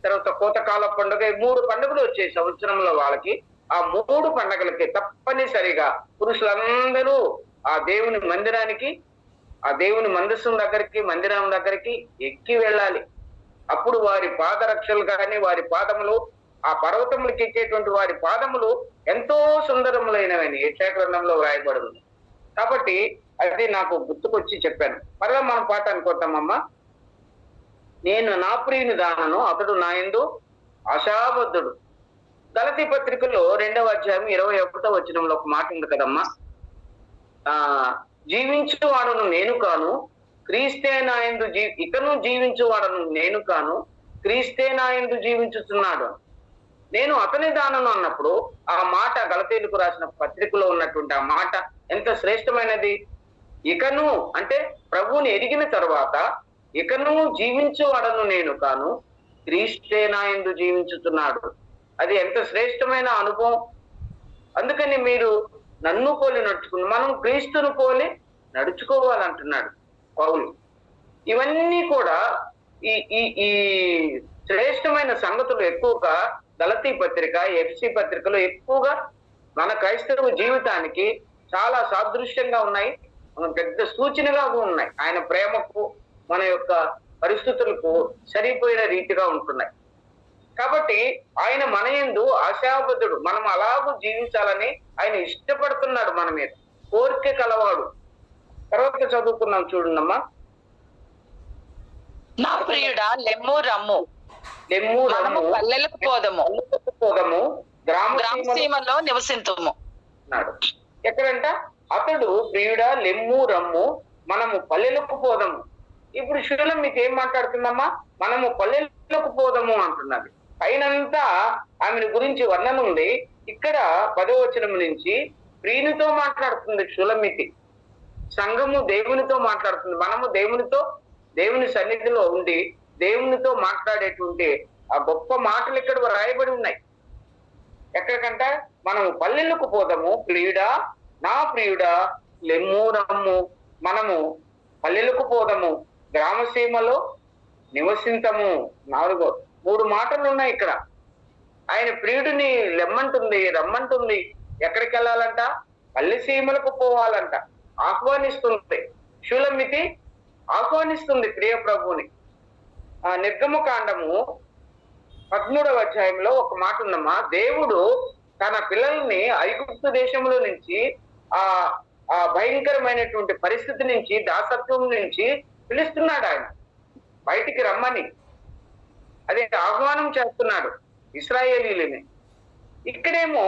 తర్వాత కోతకాల పండుగ, 3 పండుగలు వచ్చాయి సంవత్సరంలో వాళ్ళకి. ఆ 3 పండుగలకి తప్పనిసరిగా పురుషులందరూ ఆ దేవుని మందిరానికి, ఆ దేవుని మందసం దగ్గరికి, మందిరం దగ్గరికి ఎక్కి వెళ్ళాలి. అప్పుడు వారి పాదరక్షలు కానీ, వారి పాదములు, ఆ పర్వతములకి ఎక్కేటువంటి వారి పాదములు ఎంతో సుందరములైనవని యెషయా గ్రంథంలో వ్రాయబడింది. కాబట్టి అది నాకు గుర్తుకొచ్చి చెప్పాను. మరలా మనం పాఠానికి వద్దామమ్మా. నేను నా ప్రియుని దానను, అతడు నా యందు ఆశాబద్ధుడు. గలతీ పత్రికలో 2వ అధ్యాయం 21వ వచనంలో ఒక మాట ఉంది కదమ్మా. జీవించువాడను నేను కాను, క్రీస్తే నా యందు ఇకను జీవించువాడను నేను కాను, క్రీస్తే నా యందు జీవించుతున్నాడు. నేను అతని దానను అన్నప్పుడు ఆ మాట, గలతీయులకు రాసిన పత్రికలో ఉన్నటువంటి ఆ మాట ఎంత శ్రేష్టమైనది. ఇకను అంటే ప్రభువుని ఎరిగిన తర్వాత, ఇకను జీవించువాడను నేను కాను, క్రీస్తే నా యందు జీవించుతున్నాడు. అది ఎంత శ్రేష్టమైన అనుభవం. అందుకని మీరు నన్ను పోలి నడుచుకుని మనం క్రీస్తును పోలి నడుచుకోవాలంటున్నాడు పౌలు. ఇవన్నీ కూడా ఈ ఈ ఈ శ్రేష్టమైన సంగతులు ఎక్కువగా గలతీ పత్రిక, ఎఫ్సి పత్రికలో ఎక్కువగా మన క్రైస్తవ జీవితానికి చాలా సాదృశ్యంగా ఉన్నాయి, పెద్ద సూచనగా ఉన్నాయి. ఆయన ప్రేమకు, మన యొక్క పరిస్థితులకు సరిపోయిన రీతిగా ఉంటున్నాయి. కాబట్టి ఆయన మన యందు ఆశాబద్ధుడు. మనం అలాగూ జీవించాలని ఆయన ఇష్టపడుతున్నాడు, మన మీద కోరిక కలవాడు. తర్వాత చదువుకున్నాం చూడండమ్మా.
నా ప్రియుడా లెమ్ము రమ్ము, పల్లెలకు పోదము, గ్రామసీమలో నివసింతుము
అన్నాడు. ఎక్కడంట? అతడు ప్రియుడా లెమ్ము రమ్ము, మనము పల్లెలకు పోదము. ఇప్పుడు శూలం మీకు ఏం మాట్లాడుతుందమ్మా? మనము పల్లెలకు పోదము అంటున్నది. పైనంతా ఆమెను గురించి వర్ణన ఉంది. ఇక్కడ 10వ వచనం నుంచి ప్రియునితో మాట్లాడుతుంది షులమితి. సంఘము దేవునితో మాట్లాడుతుంది. మనము దేవుని సన్నిధిలో ఉండి దేవునితో మాట్లాడేటువంటి ఆ గొప్ప మాటలు ఇక్కడ రాయబడి ఉన్నాయి. ఎక్కడికంట? మనము పల్లెలకు పోదాము, ప్రియుడా నా ప్రియుడా లెమ్ము రమ్ము, మనము పల్లెలకు పోదాము, గ్రామసీమలో నివసింతము. 3 మాటలు ఉన్నాయి ఇక్కడ. ఆయన ప్రియుడిని లెమ్మంటుంది, రమ్మంటుంది. ఎక్కడికి వెళ్ళాలంట? పల్లె సీమలకు పోవాలంట. ఆహ్వానిస్తుంది. షూలమితి ఆహ్వానిస్తుంది ప్రియ ప్రభువుని. నిర్గమకాండము 13వ అధ్యాయంలో ఒక మాట ఉందమ్మా. దేవుడు తన పిల్లల్ని ఐగుప్తు దేశంలో నుంచి ఆ భయంకరమైనటువంటి పరిస్థితి నుంచి, దాసత్వం నుంచి పిలుస్తున్నాడు. ఆయన బయటికి రమ్మని అదే ఆహ్వానం చేస్తున్నాడు ఇశ్రాయేలీయులని. ఇక్కడేమో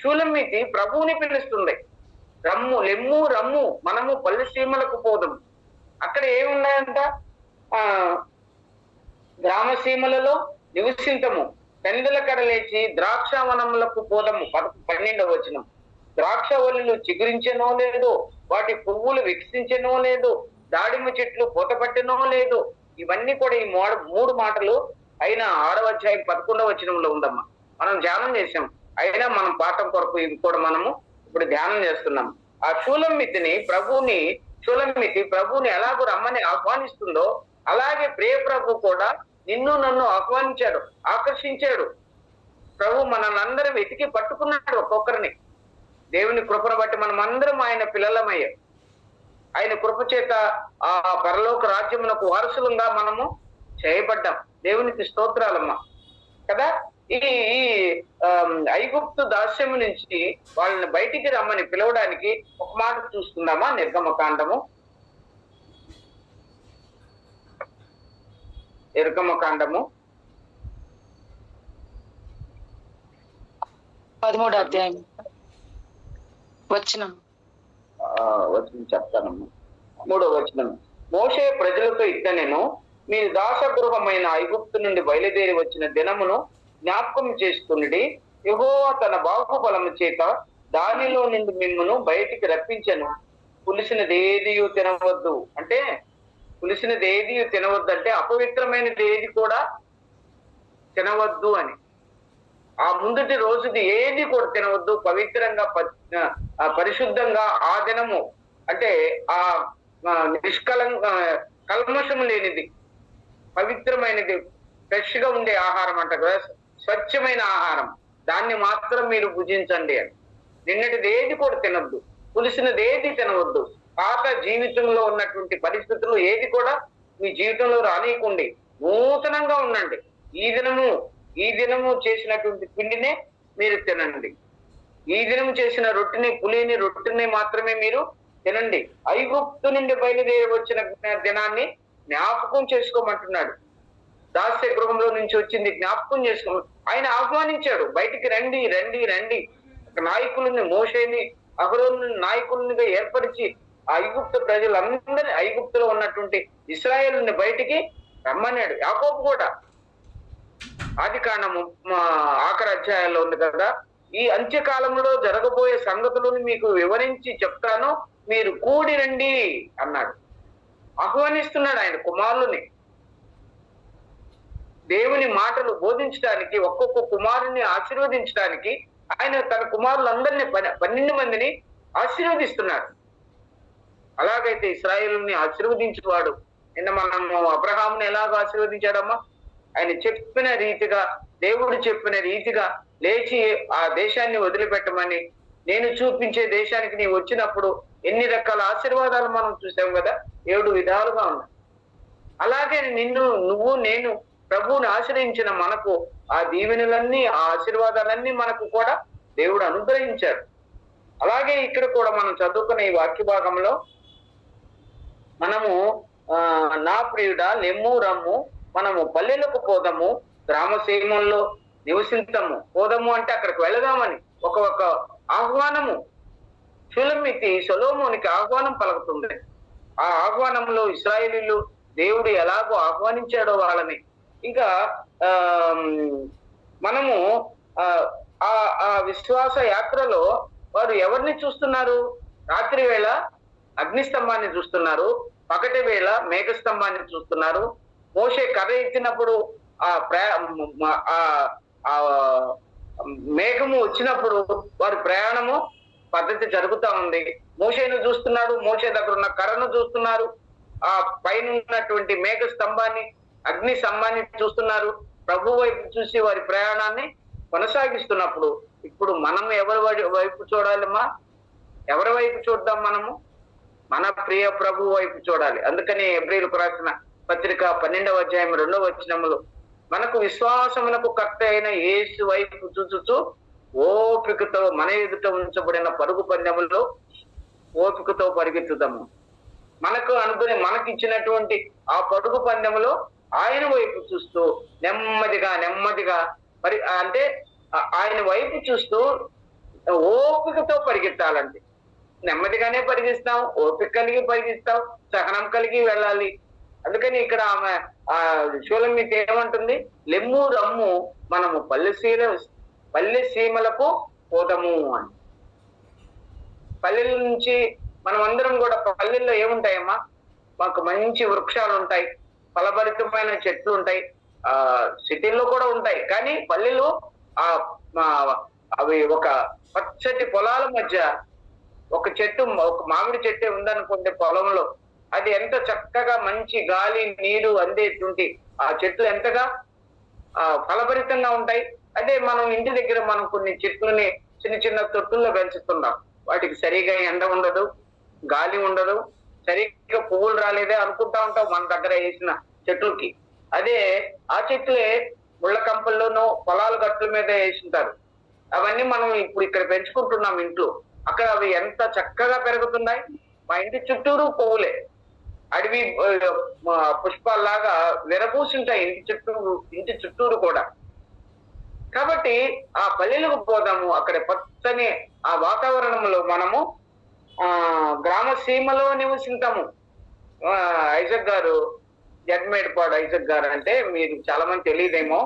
షూలమితి ప్రభువుని పిలుస్తుంది. లెమ్ము రమ్ము, మనము పల్లె సీమలకు పోదాం. అక్కడ ఏమున్నాయంట? గ్రామసీమలలో నివసింతము, పెందల కడలేచి ద్రాక్షవనములకు పోదము. 12వ వచనం. ద్రాక్షవల్లులు చిగురించెనో లేదు, వాటి పువ్వులు వికసించెనో లేదు, దాడిమ చెట్లు పూతపట్టెనో లేదు. ఇవన్నీ కూడా ఈ 3 మాటలు అయినా 6వ అధ్యాయం 11వ వచనంలో ఉందమ్మా. మనం ధ్యానం చేసాం. అయినా మనం పాఠం కొరకు ఇవి కూడా మనము ఇప్పుడు ధ్యానం చేస్తున్నాం. ఆ షూలమితి ప్రభువుని ఎలాగో రమ్మని ఆహ్వానిస్తుందో అలాగే ప్రియ ప్రభు కూడా నిన్ను నన్ను ఆహ్వానించాడు, ఆకర్షించాడు. ప్రభు మనల్ని వెతికి పట్టుకున్నాడు ఒక్కొక్కరిని. దేవుని కృపను బట్టి మనం అందరం ఆయన పిల్లలమయ్యాం. ఆయన కృప చేత ఆ పరలోక రాజ్యమునకు వారసులంగా మనము చేయబడ్డాం. దేవునికి స్తోత్రాలమ్మా కదా. ఈ ఈ ఐగుప్తు దాస్యము నుంచి వాళ్ళని బయటికి రమ్మని పిలవడానికి ఒక మాట చూస్తున్నామా? నిర్గమకాండము
13వ అధ్యాయం వచనం
చెప్తానమ్మా. 3వ వచనం. మోషే ప్రజలతో ఇట్లనెను, మీరు దాసగృహమైన ఐగుప్తు నుండి బయలుదేరి వచ్చిన దినమును జ్ఞాపకం చేసుకుని, యెహోవా తన బాహుబలము చేత దానిలో నుండి మిమ్మును బయటికి రప్పించెను. పులిసినదేదియు తినవద్దు అంటే, పులిసినదేదియు తినవద్దు అంటే అపవిత్రమైనది ఏది కూడా తినవద్దు అని. ఆ ముందుటి రోజుది ఏది కూడా తినవద్దు, పవిత్రంగా పరిశుద్ధంగా ఆ దినము అంటే ఆ కల్మషము లేనిది, పవిత్రమైనది, ఫ్రెష్ గా ఉండే ఆహారం అంట కదా, స్వచ్ఛమైన ఆహారం, దాన్ని మాత్రం మీరు భుజించండి అని. నిన్నటిది ఏది కూడా తినొద్దు, పులిసినది ఏది తినవద్దు, పాత జీవితంలో ఉన్నటువంటి పరిస్థితులు ఏది కూడా మీ జీవితంలో రానియకండి, నూతనంగా ఉండండి. ఈ దినము చేసినటువంటి పిండినే మీరు తినండి, ఈ దినము చేసిన పులిని రొట్టెని మాత్రమే మీరు తినండి. ఐగుప్తు నుండి బయలుదేరి వచ్చిన దినాన్ని జ్ఞాపకం చేసుకోమంటున్నాడు. దాస్య గృహంలో నుంచి వచ్చింది జ్ఞాపకం చేసుకో ఆయన ఆహ్వానించాడు, బయటికి రండి రండి రండి. నాయకులని, మోషేని, అహరోను నాయకులుగా ఏర్పరిచి ఐగుప్తు ప్రజలందరినీ, ఐగుప్తులో ఉన్నటువంటి ఇశ్రాయేలుని బయటికి రమ్మన్నాడు. యాకోబు కూడా ఆదికాండము ఆఖరి అధ్యాయాల్లో ఉంది కదా, ఈ అంత్యకాలంలో జరగబోయే సంగతులను మీకు వివరించి చెప్తాను, మీరు కూడి రండి అన్నాడు. ఆహ్వానిస్తున్నాడు ఆయన కుమారులని దేవుని మాటలు బోధించడానికి, ఒక్కొక్క కుమారుని ఆశీర్వదించడానికి ఆయన తన కుమారులందరినీ 12 మందిని ఆశీర్వదిస్తున్నాడు. అలాగైతే ఇశ్రాయేలుని ఆశీర్వదించేవాడు. నిన్న మనము అబ్రహాముని ఎలాగో ఆశీర్వదించాడమ్మా? ఆయన చెప్పిన రీతిగా, దేవుడు చెప్పిన రీతిగా లేచి ఆ దేశాన్ని వదిలిపెట్టమని, నేను చూపించే దేశానికి నీవు వచ్చినప్పుడు ఎన్ని రకాల ఆశీర్వాదాలు మనం చూసాం కదా, 7 విధాలుగా ఉన్నాయి. అలాగే నువ్వు నేను ప్రభువుని ఆశ్రయించిన మనకు ఆ దీవెనలన్నీ, ఆ ఆశీర్వాదాలన్నీ మనకు కూడా దేవుడు అనుగ్రహించాడు. అలాగే ఇక్కడ కూడా మనం చదువుకున్న ఈ వాక్య భాగంలో మనము నా ప్రియుడా లెమ్ము రమ్ము, మనము పల్లెలకు పోదాము, గ్రామసీమల్లో నివసించము. పోదాము అంటే అక్కడికి వెళదామని ఒక ఆహ్వానము. షులమితి సొలొమోనుకి ఆహ్వానం పలుకుతుంది. ఆ ఆహ్వానంలో ఇశ్రాయేలీయులు దేవుడు ఎలాగో ఆహ్వానించాడో వాళ్ళని. ఇంకా మనము ఆ విశ్వాస యాత్రలో వారు ఎవరిని చూస్తున్నారు? రాత్రి వేళ అగ్నిస్తంభాన్ని చూస్తున్నారు, పగటి వేళ మేఘస్తంభాన్ని చూస్తున్నారు. మోషే కర్ర ఎత్తినప్పుడు ఆ మేఘము వచ్చినప్పుడు వారి ప్రయాణము పద్ధతి జరుగుతా ఉంది. మోషేను చూస్తున్నాడు, మోషే దగ్గర ఉన్న కర్రను చూస్తున్నారు, ఆ పైన ఉన్నటువంటి మేఘ స్తంభాన్ని, అగ్ని స్తంభాన్ని చూస్తున్నారు. ప్రభు వైపు చూసి వారి ప్రయాణాన్ని కొనసాగిస్తున్నప్పుడు ఇప్పుడు మనం ఎవరి వైపు చూడాలమ్మా? ఎవరి వైపు చూద్దాం? మనము మన ప్రియ ప్రభు వైపు చూడాలి. అందుకని హెబ్రీయులకు రాసిన పత్రిక 12వ అధ్యాయం 2వ వచనములో మనకు విశ్వాసమునకు కర్త అయిన యేసు వైపు చూచుచు ఓపికతో మన ఎదుట ఉంచబడిన పరుగు పందెములో ఓపికతో పరిగెత్తుదాము. మనకిచ్చినటువంటి ఆ పరుగు పందెములో ఆయన వైపు చూస్తూ నెమ్మదిగా అంటే ఆయన వైపు చూస్తూ ఓపికతో పరిగెత్తాలంటే నెమ్మదిగానే పరిగెత్తాం, ఓపిక కలిగి పరిగెత్తాం, సహనం కలిగి వెళ్ళాలి. అందుకని ఇక్కడ ఆమె షూలమితి ఏమంటుంది? లెమ్ము రమ్ము, మనము పల్లె సీమలకు పోదాము అని. పల్లెల నుంచి మనం అందరం కూడా, పల్లెల్లో ఏముంటాయమ్మా? మాకు మంచి వృక్షాలు ఉంటాయి, ఫలభరితమైన చెట్లు ఉంటాయి, సిటీల్లో కూడా ఉంటాయి. కానీ పల్లెలు అవి ఒక పచ్చటి పొలాల మధ్య ఒక మామిడి చెట్టు ఉందనుకుంటే పొలంలో, అది ఎంత చక్కగా మంచి గాలి నీరు అందేటువంటి ఆ చెట్లు ఎంతగా ఫలభరితంగా ఉంటాయి. అదే మనం ఇంటి దగ్గర మనం కొన్ని చెట్లని చిన్న తొట్టుల్లో పెంచుతున్నాం, వాటికి సరిగా ఎండ ఉండదు, గాలి ఉండదు, సరిగ్గా పువ్వులు రాలేదే అనుకుంటా ఉంటాం మన దగ్గర వేసిన చెట్లకి. అదే ఆ చెట్లే ముళ్ళ కంపల్లోనూ పొలాల గట్ల మీద వేసింటారు. అవన్నీ మనం ఇప్పుడు ఇక్కడ పెంచుకుంటున్నాం ఇంట్లో. అక్కడ అవి ఎంత చక్కగా పెరుగుతున్నాయి. మా ఇంటి చుట్టూరు పువ్వులే, అడవి పుష్పాల్లాగా విరబూసింటాయి ఇంటి చుట్టూరు కూడా. కాబట్టి ఆ పల్లెలకు పోదాము, అక్కడ పచ్చని ఆ వాతావరణంలో మనము గ్రామ సీమలో నివసించాము. ఐజక్ గారు, జడ్మేడ్పాడు ఐజక్ గారు అంటే మీరు చాలా మంది తెలియదేమో,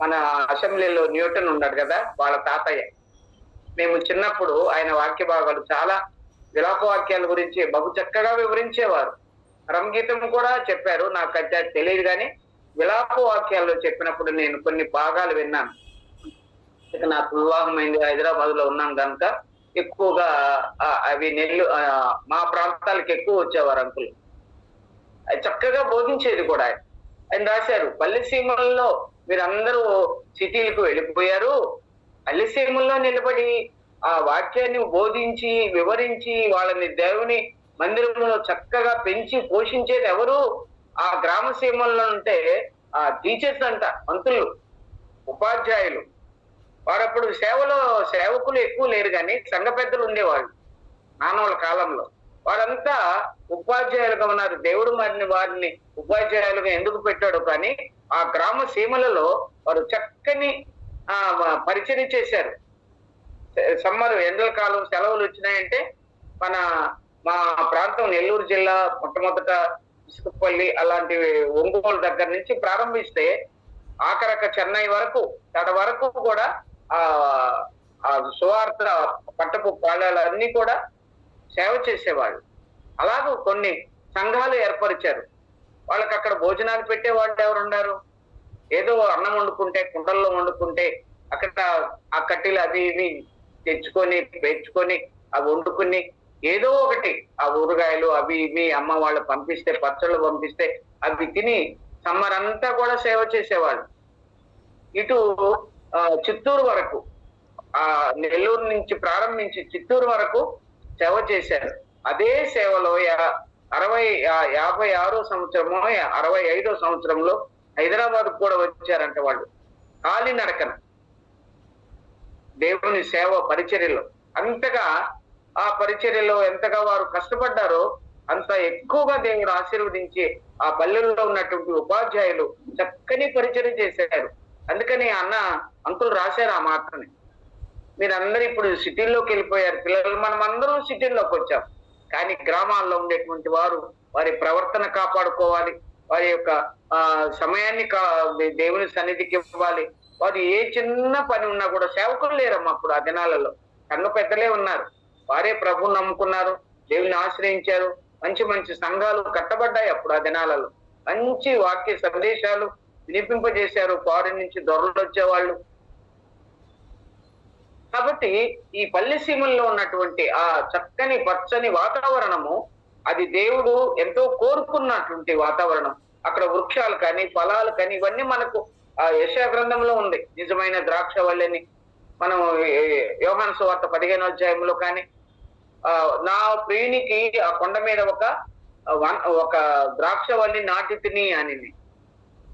మన అసెంబ్లీలో న్యూటన్ ఉన్నాడు కదా, వాళ్ళ తాతయ్య. మేము చిన్నప్పుడు ఆయన వాక్య భాగాలు చాలా విలాప వాక్యాల గురించి బహు చక్కగా వివరించేవారు. రంగీతం కూడా చెప్పారు, నాకు అయితే తెలియదు కానీ విలాప వాక్యాల్లో చెప్పినప్పుడు నేను కొన్ని భాగాలు విన్నాను. ఇక నాకు వివాహమైంది, హైదరాబాద్ లో ఉన్నాం కనుక ఎక్కువగా అవి మా ప్రాంతాలకు ఎక్కువ వచ్చేవారు అంకులు. అది చక్కగా బోధించేది కూడా. ఆయన రాశారు, పల్లె సీమల్లో మీరందరూ సిటీలకు వెళ్ళిపోయారు, పల్లె సీమల్లో నిలబడి ఆ వాక్యాన్ని బోధించి వివరించి వాళ్ళని దేవుని మందిరంలో చక్కగా పెంచి పోషించేది ఎవరు? ఆ గ్రామ సీమల్లో ఉంటే ఆ టీచర్స్ అంట, మంత్రులు, ఉపాధ్యాయులు. వారప్పుడు సేవకులు ఎక్కువ లేరు కానీ సంఘ పెద్దలు ఉండేవాళ్ళు మానవుల కాలంలో. వారంతా ఉపాధ్యాయులుగా ఉన్నారు. దేవుడు వారిని ఉపాధ్యాయులుగా ఎందుకు పెట్టాడు కానీ ఆ గ్రామ సీమలలో వారు చక్కని పరిచయం చేశారు. సమ్మర్ ఎండల కాలం సెలవులు వచ్చినాయంటే మా ప్రాంతం నెల్లూరు జిల్లా మొట్టమొదట ఇసుకపల్లి అలాంటి ఒంగోలు దగ్గర నుంచి ప్రారంభిస్తే ఆఖరక చెన్నై వరకు తడ వరకు కూడా ఆ సువార్త పట్టపు పాళాలన్నీ కూడా సేవ చేసేవాళ్ళు. అలాగే కొన్ని సంఘాలు ఏర్పరిచారు. వాళ్ళకి అక్కడ భోజనాలు పెట్టే వాళ్ళు ఎవరు ఉన్నారు? ఏదో అన్నం వండుకుంటే, కుండల్లో వండుకుంటే అక్కడ ఆ కట్టెలు అవి ఇవి తెచ్చుకొని పెంచుకొని అవి వండుకుని ఏదో ఒకటి ఆ ఊరగాయలు అవి ఇవి అమ్మ వాళ్ళు పంపిస్తే, పచ్చళ్ళు పంపిస్తే అవి తిని సమ్మర్ అంతా కూడా సేవ చేసేవాళ్ళు. ఇటు చిత్తూరు వరకు, నెల్లూరు నుంచి ప్రారంభించి చిత్తూరు వరకు సేవ చేశారు. అదే సేవలో 56 సంవత్సరమో 65 సంవత్సరంలో హైదరాబాద్ కూడా వచ్చారంట వాళ్ళు, కాలినడకన దేవుని సేవ పరిచర్యలో. అంతగా ఆ పరిచర్యలో ఎంతగా వారు కష్టపడ్డారో అంత ఎక్కువగా దేవుడు ఆశీర్వదించి ఆ పల్లెల్లో ఉన్నటువంటి ఉపాధ్యాయులు చక్కని పరిచర్య చేశారు. అందుకని అంకులు రాశారు ఆ మాటని. మీరందరూ ఇప్పుడు సిటీల్లోకి వెళ్ళిపోయారు పిల్లలు, మనం అందరం సిటీల్లోకి వచ్చాం. కానీ గ్రామాల్లో ఉండేటువంటి వారు వారి ప్రవర్తన కాపాడుకోవాలి, వారి యొక్క సమయాన్ని దేవుని సన్నిధికి ఇవ్వాలి. వారు ఏ చిన్న పని ఉన్నా కూడా సేవకులు లేరమ్మా అప్పుడు ఆ దినాలలో, సంఘ పెద్దలే ఉన్నారు. వారే ప్రభువుని నమ్ముకున్నారు, దేవుని ఆశ్రయించారు. మంచి మంచి సంఘాలు కట్టబడ్డాయి అప్పుడు ఆ దినాలలో. మంచి వాక్య సందేశాలు వినిపింపజేశారు. ఫారిన్ నుంచి దొరలు వచ్చేవాళ్ళు. కాబట్టి ఈ పల్లె సీమల్లో ఉన్నటువంటి ఆ చక్కని పచ్చని వాతావరణము అది దేవుడు ఎంతో కోరుకున్నటువంటి వాతావరణం. అక్కడ వృక్షాలు కానీ ఫలాలు కానీ ఇవన్నీ మనకు ఆ యెషయా గ్రంథంలో ఉంది. నిజమైన ద్రాక్ష వల్లిని మనం యోహాను సువార్త 15వ అధ్యాయంలో కానీ నా ప్రియునికి ఆ కొండ మీద ఒక ద్రాక్ష వల్లి నాటి తిని అని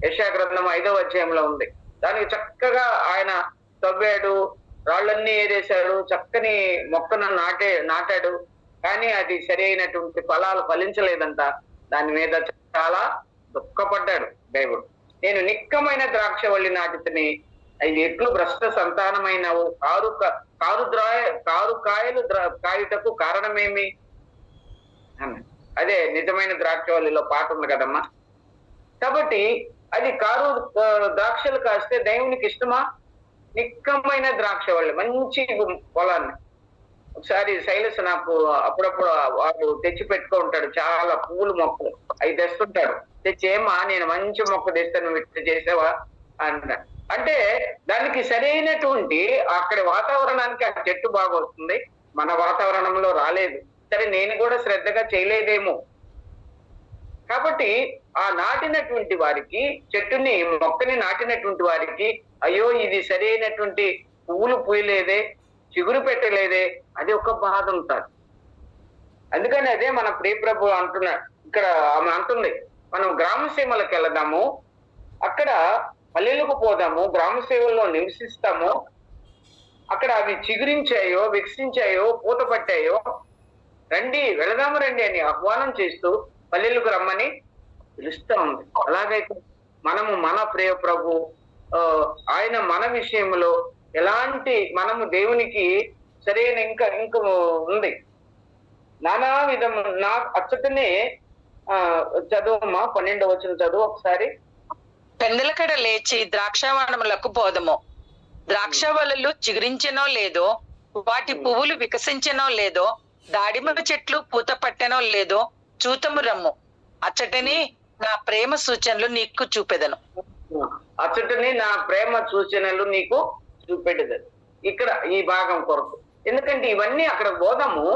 యెషయా గ్రంథం 5వ అధ్యాయంలో ఉంది. దానికి చక్కగా ఆయన తవ్వాడు, రాళ్ళన్నీ ఏరేశాడు, చక్కని మొక్కను నాటాడు. కానీ అది సరి అయినటువంటి ఫలాలు ఫలించలేదంట. దాని మీద చాలా దుఃఖపడ్డాడు దేవుడు. నేను నిక్కమైన ద్రాక్షవల్లి నాటితిని, అవి ఎట్లు భ్రష్ట సంతానమైనవు, కారు కాయలు కాయుటకు కారణమేమి అన్న. అదే నిజమైన ద్రాక్షవల్లిలో పాట ఉంది కదమ్మా. కాబట్టి అది కారు ద్రాక్షలు కాస్తే దేవునికి ఇష్టమా? నిక్కమైన ద్రాక్షవల్లి, మంచి పొలాన్ని. ఒకసారి శైలస్ నాకు అప్పుడప్పుడు వాడు తెచ్చి పెట్టుకో ఉంటాడు, చాలా పువ్వులు మొక్కలు అవి తెస్తుంటాడు. తెచ్చేమా నేను మంచి మొక్క తెస్తాను, విట్టు చేసావా అంటాడు. అంటే దానికి సరైనటువంటి అక్కడి వాతావరణానికి ఆ చెట్టు బాగా వస్తుంది, మన వాతావరణంలో రాలేదు. సరే నేను కూడా శ్రద్ధగా చేయలేదేమో. కాబట్టి ఆ నాటినటువంటి వారికి, చెట్టుని మొక్కని నాటినటువంటి వారికి, అయ్యో ఇది సరైనటువంటి పువ్వులు పూయలేదే, చిగురు పెట్టలేదే, అది ఒక బాధ ఉంటుంది. అందుకని అదే మన ప్రియప్రభు అంటున్నాడు. ఇక్కడ ఆమె అంటుంది, మనం గ్రామ సీమలకు వెళదాము, అక్కడ పల్లెలకు పోదాము, గ్రామ సేవల్లో నివసిస్తాము. అక్కడ అవి చిగురించాయో, వికసించాయో, పూత పట్టాయో, రండి వెళదాము రండి అని ఆహ్వానం చేస్తూ పల్లెలకు రమ్మని పిలుస్తా ఉంది. అలాగైతే మనము మన ప్రియ ప్రభు ఆయన మన విషయంలో ఎలాంటి మనము దేవునికి సరైన ఇంకా ఉంది నానా విధము. నా అచ్చటనే చదువమ్మా 12వ వచనం చదువు ఒకసారి.
పెందలకడ లేచి ద్రాక్షావనములకు పోదము. ద్రాక్షవలలు చిగురించెనో లేదో, వాటి పువ్వులు వికసించెనో లేదో, దాడిమ చెట్లు పూత పట్టెనో లేదో చూతము రమ్ము. అచ్చటని నా ప్రేమ సూచనలు నీకు చూపెదను.
అచ్చటని నా ప్రేమ సూచనలు నీకు చూపెట్టదు. ఇక్కడ ఈ భాగం కొరకు, ఎందుకంటే ఇవన్నీ అక్కడ పోదాము,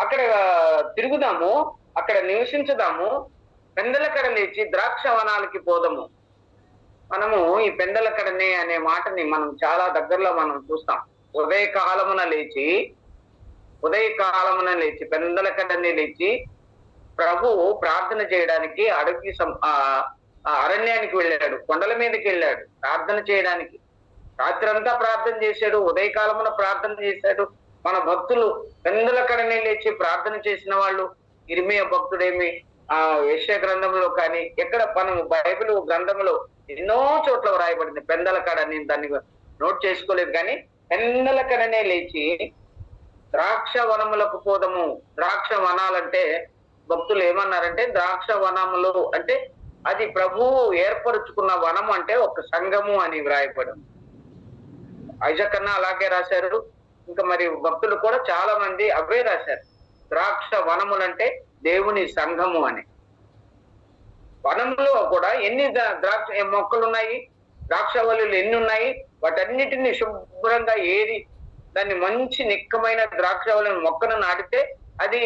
అక్కడ తిరుగుదాము, అక్కడ నివసించుదాము. పెందలకడ లేచి ద్రాక్ష వనాలకి పోదాము. మనము ఈ పెందలకడనే అనే మాటని మనం చాలా దగ్గరలో మనం చూస్తాం. ఉదయకాలమున లేచి పెందలకడనే లేచి ప్రభు ప్రార్థన చేయడానికి అడవికి అరణ్యానికి వెళ్ళాడు, కొండల మీదకి వెళ్ళాడు ప్రార్థన చేయడానికి. రాత్రంతా ప్రార్థన చేశాడు, ఉదయకాలమున ప్రార్థన చేశాడు. మన భక్తులు పెందలకడనే లేచి ప్రార్థన చేసిన వాళ్ళు ఇర్మియా భక్తుడేమి, యెషయా గ్రంథంలో కానీ ఎక్కడ మనం బైబిల్ గ్రంథంలో ఎన్నో చోట్ల వ్రాయబడింది పెందలకడ. నేను దాన్ని నోట్ చేసుకోలేదు, కానీ పెందలకడనే లేచి ద్రాక్ష వనములకు పోదము. ద్రాక్ష వనాలంటే భక్తులు ఏమన్నారంటే, ద్రాక్ష వనములు అంటే అది ప్రభువు ఏర్పరుచుకున్న వనం, అంటే ఒక సంఘము అని వ్రాయబడింది. ఐజాక్ అన్న అలాగే రాశారు, ఇంకా మరి భక్తులు కూడా చాలా మంది అవే రాశారు. ద్రాక్ష వనములంటే దేవుని సంఘము అని. వనంలో కూడా ఎన్ని ద్రాక్ష మొక్కలు ఉన్నాయి, ద్రాక్షవల్లులు ఎన్ని ఉన్నాయి, వాటన్నిటిని శుభ్రంగా ఏరి దాన్ని మంచి నిక్కమైన ద్రాక్షవల్లి మొక్కను నాటితే అది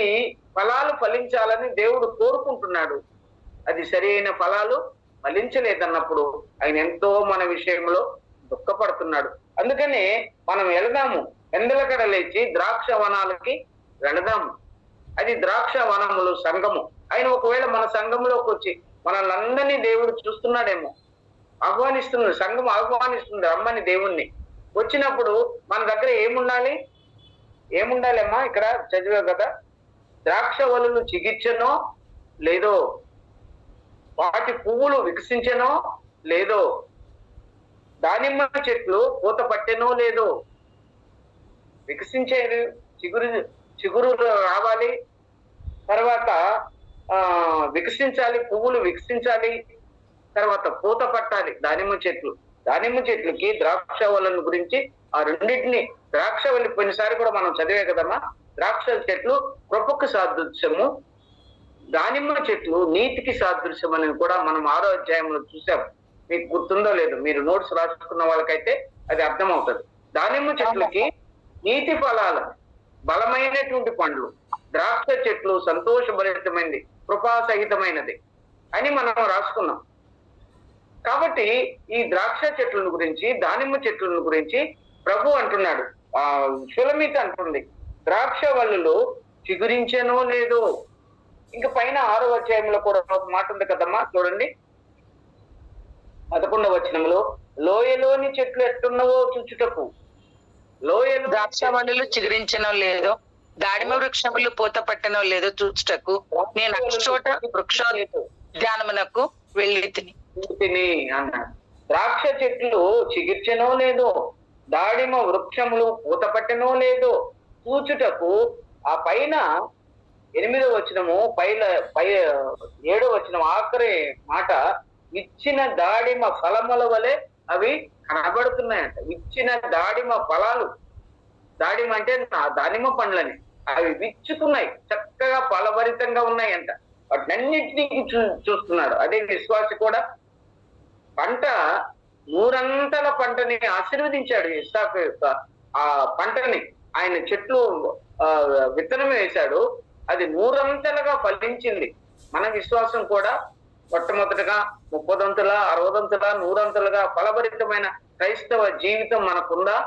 ఫలాలు ఫలించాలని దేవుడు కోరుకుంటున్నాడు. అది సరైన ఫలాలు ఫలించలేదన్నప్పుడు ఆయన ఎంతో మన విషయంలో దుఃఖపడుతున్నాడు. అందుకనే మనం వెళదాము, పెందలకడ లేచి ద్రాక్ష వనాలకి వెళదాము. అది ద్రాక్ష వనములు సంఘము. ఆయన ఒకవేళ మన సంఘంలోకి వచ్చి మనల్ని అందరినీ దేవుడు చూస్తున్నాడేమో, ఆహ్వానిస్తుంది, సంఘం ఆహ్వానిస్తుంది రమ్మని దేవుణ్ణి. వచ్చినప్పుడు మన దగ్గర ఏముండాలి అమ్మా? ఇక్కడ చదివే కదా, ద్రాక్ష వలలు చిగిర్చనో లేదో, వాటి పువ్వులు వికసించనో లేదో, దానిమ్మ చెట్లు పూత పట్టెనో లేదో. వికసించేది చిగురు రావాలి, తర్వాత వికసించాలి, పువ్వులు వికసించాలి, తర్వాత పూత పట్టాలి. దానిమ్మ చెట్లుకి ద్రాక్ష వలను గురించి ఆ రెండింటిని, ద్రాక్షవల్లి పోయినసారి కూడా మనం చదివే కదమ్మా, ద్రాక్ష చెట్లు కృపకు సాదృశ్యము, దానిమ్మ చెట్లు నీతికి సాదృశ్యం అని కూడా మనం 6వ అధ్యాయంలో చూసాం. మీకు గుర్తుందో లేదు, మీరు నోట్స్ రాసుకున్న వాళ్ళకైతే అది అర్థమవుతుంది. దానిమ్మ చెట్లకి నీతి ఫలాలు, బలమైనటువంటి పండ్లు, ద్రాక్ష చెట్లు సంతోషభరితమైనది, కృపాసహితమైనది అని మనం రాసుకున్నాం. కాబట్టి ఈ ద్రాక్ష చెట్లను గురించి, దానిమ్మ చెట్లను గురించి ప్రభు అంటున్నాడు. షులమీత అంటుంది, ద్రాక్ష వల్లులు చిగురించెనో లేదో. ఇంకా పైన 6వ అధ్యాయంలో కూడా ఒక మాట ఉంది కదమ్మా, చూడండి 11వ వచనంలో, లోయలోని చెట్లు ఎట్టున్నవో చూచుటకు. లోయలు
ద్రాక్ష వల్లులు చిగురించనో లేదో, దాడిమ వృక్షములు పూత పట్టనో లేదో చూచుటకు నేను అచ్చోట వృక్షోద్యానమునకు వెళ్ళి తిని
అన్నాడు. ద్రాక్ష చెట్లు చిగిర్చెనో లేదో, దాడిమ వృక్షములు పూత పట్టెనో లేదో చూచుటకు. ఆ పైన 8వ వచనము, 7వ వచనం ఆఖరి మాట, ఇచ్చిన దాడిమ ఫలముల వలె అవి కనబడుతున్నాయంట. ఇచ్చిన దాడిమ ఫలాలు, దాడిమ అంటే దానిమ్మ పండ్లని, అవి విచ్చుకున్నాయి, చక్కగా ఫలభరితంగా ఉన్నాయంట. వాటినన్నిటినీ చూస్తున్నాడు. అదే విశ్వాసి కూడా పంట 100 పంటని ఆశీర్వదించాడు. ఇస్సాకు యొక్క ఆ పంటని ఆయన చెట్లు విత్తనం వేశాడు, అది 100 ఫలించింది. మన విశ్వాసం కూడా మొట్టమొదటిగా 30 60 100 ఫలభరితమైన క్రైస్తవ జీవితం మనకుందా?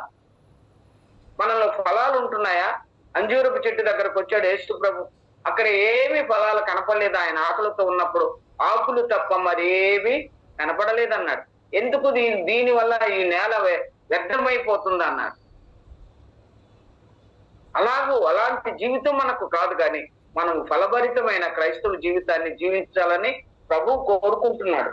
మనలో ఫలాలు ఉంటున్నాయా? అంజూరపు చెట్టు దగ్గరకు వచ్చాడు యేసు ప్రభు, అక్కడ ఏమి ఫలాలు కనపడలేదు. ఆయన ఆకులతో ఉన్నప్పుడు ఆకులు తప్ప మరేవి కనపడలేదన్నాడు. ఎందుకు దీని వల్ల ఈ నేల వ్యర్థమైపోతుంది అన్నాడు. అలాంటి జీవితం మనకు కాదు, కానీ మనం ఫలభరితమైన క్రైస్తవ జీవితాన్ని జీవించాలని ప్రభు కోరుకుంటున్నాడు.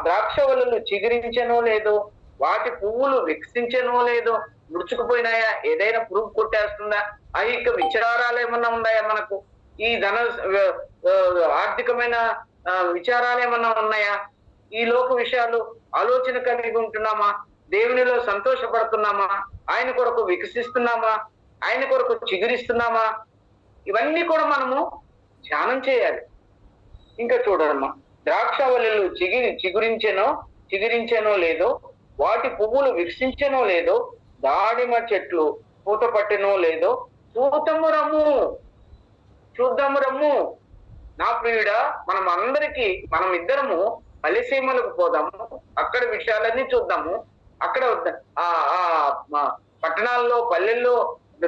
ద్రాక్షవల్లులు చిగురించనో లేదో, వాటి పువ్వులు వికసించనో లేదో, ముడుచుకుపోయినాయా, ఏదైనా పురుగు కొట్టేస్తుందా, ఐహిక విచారాలు ఏమన్నా ఉన్నాయా, మనకు ఈ ఆర్థికమైన విచారాలు ఏమన్నా ఉన్నాయా, ఈ లోక విషయాలు ఆలోచన కలిగి ఉంటున్నామా, దేవునిలో సంతోషపడుతున్నామా, ఆయన కొరకు వికసిస్తున్నామా, ఆయన కొరకు చిగురిస్తున్నామా, ఇవన్నీ కూడా మనము ధ్యానం చేయాలి. ఇంకా చూడమ్మా, ద్రాక్షవల్లులు చిగురించెనో లేదో, వాటి పువ్వులు వికసించెనో లేదో, దాడిమ చెట్లు పూత పట్టినో లేదో, చూద్దాము రమ్ము నా ప్రియుడా, మనం ఇద్దరము పల్లెసీమలకు పోదాము, అక్కడ విషయాలన్నీ చూద్దాము. అక్కడ పట్టణాల్లో పల్లెల్లో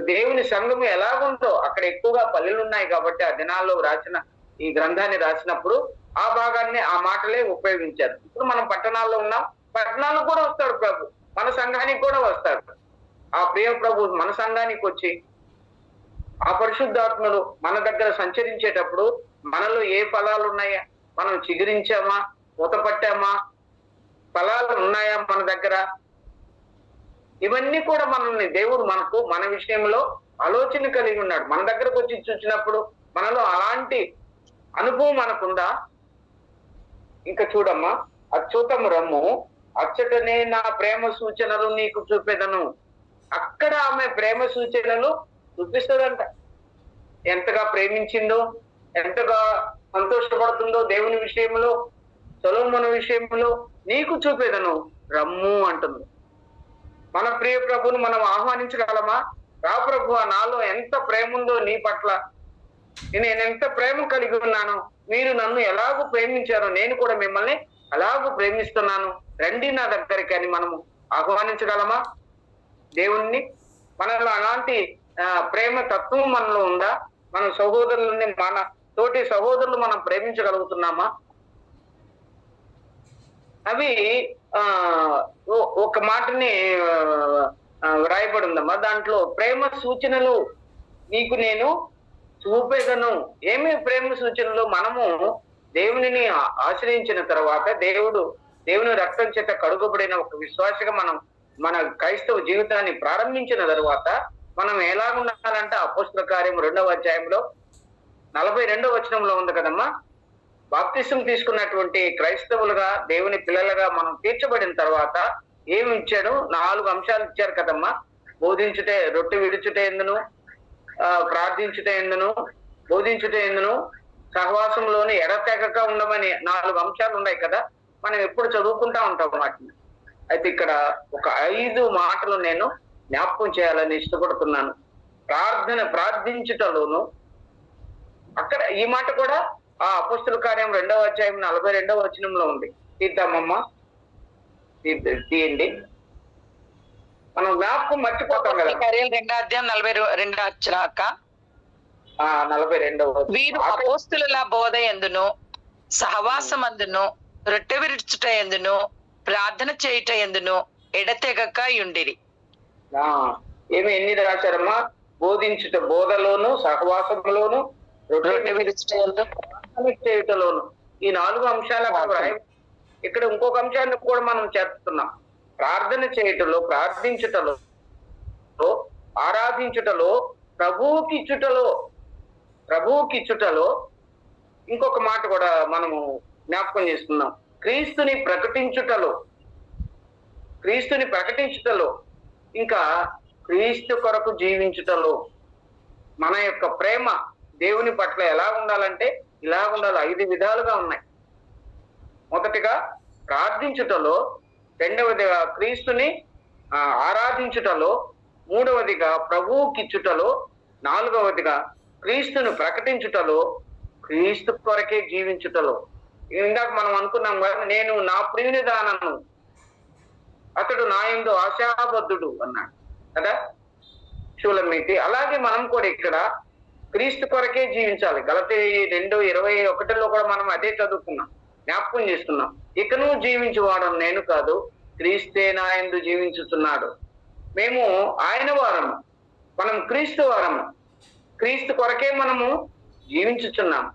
దేవుని సంఘము ఎలాగుందో, అక్కడ ఎక్కువగా పల్లెలు ఉన్నాయి కాబట్టి ఆ దినాల్లో ఈ గ్రంథాన్ని రాసినప్పుడు ఆ భాగాన్ని, ఆ మాటలే ఉపయోగించారు. ఇప్పుడు మనం పట్టణాల్లో ఉన్నాం, పట్టణాలకు కూడా వస్తాడు ప్రభు, మన సంఘానికి కూడా వస్తాడు. ఆ ప్రియ ప్రభు మన సంఘానికి వచ్చి ఆ పరిశుద్ధాత్మలు మన దగ్గర సంచరించేటప్పుడు మనలో ఏ ఫలాలు ఉన్నాయా, మనం చిగురించామా, పూత పట్టామా, ఫలాలు ఉన్నాయా మన దగ్గర, ఇవన్నీ కూడా మనల్ని దేవుడు మన విషయంలో ఆలోచన కలిగి ఉన్నాడు. మన దగ్గరకు వచ్చి చూసినప్పుడు మనలో అలాంటి అనుభవం మనకుందా? ఇంకా చూడమ్మా, అచ్యుతము రమ్ము, అచ్చటనే నా ప్రేమ సూచనలు నీకు చూపేదను. అక్కడ ఆమె ప్రేమ సూచనలు చూపిస్తుందంట. ఎంతగా ప్రేమించిందో, ఎంతగా సంతోషపడుతుందో దేవుని విషయంలో, సొలొమోను విషయంలో నీకు చూపేదను రమ్ము అంటుంది. మన ప్రియ ప్రభువును మనం ఆహ్వానించగలమా? రా ప్రభువా, నాలో ఎంత ప్రేమ ఉందో నీ పట్ల, నేను ఎంత ప్రేమ కలిగి ఉన్నానో, మీరు నన్ను ఎలాగూ ప్రేమించారో నేను కూడా మిమ్మల్ని అలాగూ ప్రేమిస్తున్నాను, రండి నా దగ్గరికి అని మనము ఆహ్వానించగలమా దేవుణ్ణి? మనలో అలాంటి ప్రేమ తత్వం మనలో ఉందా? మన సహోదరులని, మన తోటి సహోదరులు మనం ప్రేమించగలుగుతున్నామా? అవి ఒక మాటని వ్రాయబడి ఉందమ్మా, దాంట్లో ప్రేమ సూచనలు నీకు నేను చూపేదను. ఏమి ప్రేమ సూచనలు? మనము దేవునిని ఆశ్రయించిన తర్వాత, దేవుని రక్తం చేత కడుగబడిన ఒక విశ్వాసగా మనం మన క్రైస్తవ జీవితాన్ని ప్రారంభించిన తర్వాత మనం ఎలాగుండాలంటే, అపోస్తల కార్యం 2వ అధ్యాయంలో 42వ వచనంలో ఉంది కదమ్మా, బాప్తిసం తీసుకున్నటువంటి క్రైస్తవులుగా, దేవుని పిల్లలుగా మనం తీర్చబడిన తర్వాత ఏమి ఇచ్చాడు? 4 అంశాలు ఇచ్చారు కదమ్మా. బోధించుటే, రొట్టె విడుచుటే ఎందును, ప్రార్థించుటే ఎందును, బోధించుటే ఎందును, సహవాసంలోని ఎడతెగక ఉండమని 4 అంశాలు ఉన్నాయి కదా. మనం ఎప్పుడు చదువుకుంటా ఉంటాం వాటిని. అయితే ఇక్కడ ఒక 5 మాటలు నేను జ్ఞాపకం చేయాలని ఇష్టపడుతున్నాను. ప్రార్థించుటలోను, అక్కడ ఈ మాట కూడా ఆ అపోస్తల కార్యం 2వ అధ్యాయం 42వ వచనంలో ఉంది. తీద్దామమ్మా, తీయండి. మనం జ్ఞాపకం మర్చిపోతాం కదా.
2వ అధ్యాయం 42 అక్క.
42వ.
వీరు అపోస్తలుల బోధ ఎందును, సహవాసమందును, రొట్టె విరుచుట ఎందును, ప్రార్థన చేయుట ఎందును ఎడతెగక యుండిరి.
ఎన్ని రాశారమ్మా? బోధించుట, బోధలోను, సహవాసంలోను, రొట్టె విరుచుట చేయుటలోను. ఈ 4 అంశాల ఇక్కడ ఇంకొక అంశాన్ని కూడా మనం చేస్తున్నాం. ప్రార్థన చేయుటలో, ప్రార్థించుటలో, ఆరాధించుటలో, ప్రభువుకిచ్చుటలో ఇంకొక మాట కూడా మనము జ్ఞాపకం చేస్తున్నాం. క్రీస్తుని ప్రకటించుటలో, ఇంకా క్రీస్తు కొరకు జీవించుటలో. మన యొక్క ప్రేమ దేవుని పట్ల ఎలా ఉండాలంటే ఇలా ఉండాలి. 5 విధాలుగా ఉన్నాయి. మొదటిగా ప్రార్థించుటలో, రెండవదిగా క్రీస్తుని ఆరాధించుటలో, మూడవదిగా ప్రభువుకిచ్చుటలో, నాలుగవదిగా క్రీస్తును ప్రకటించుటలో, క్రీస్తు కొరకే జీవించుటలో. ఇందాక మనం అనుకున్నాం కదా, నేను నా ప్రియుని దానను, అతడు నా యందు ఆశాబద్ధుడు అన్నాడు కదా షూలమీతి. అలాగే మనం కూడా ఇక్కడ క్రీస్తు కొరకే జీవించాలి. గలతీ 2:21లో కూడా మనం అదే చదువుకున్నాం. జ్ఞాపకం చేస్తున్నాం. ఇకను జీవించువాడను నేను కాదు, క్రీస్తే నా యందు జీవించుతున్నాడు. మేము ఆయన వారము, మనం క్రీస్తు వారము. క్రీస్తు కొరకే మనము జీవించుచున్నాం.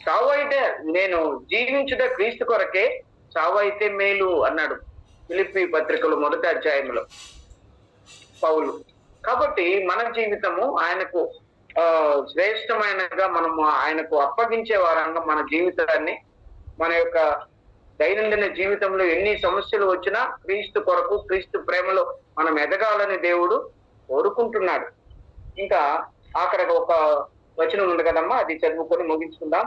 చావు అయితే నేను జీవించుట క్రీస్తు కొరకే, చావు అయితే మేలు అన్నాడు ఫిలిప్పీ పత్రికలు 1వ అధ్యాయంలో పౌలు. కాబట్టి మన జీవితము ఆయనకు శ్రేష్టమైనగా మనము ఆయనకు అప్పగించే వారంగా మన జీవితాన్ని, మన యొక్క దైనందిన జీవితంలో ఎన్ని సమస్యలు వచ్చినా క్రీస్తు కొరకు, క్రీస్తు ప్రేమలో మనం ఎదగాలని దేవుడు కోరుకుంటున్నాడు. ఇంకా అక్కడ ఒక వచనం ఉంది కదమ్మా, అది చదువుకొని ముగించుకుందాం.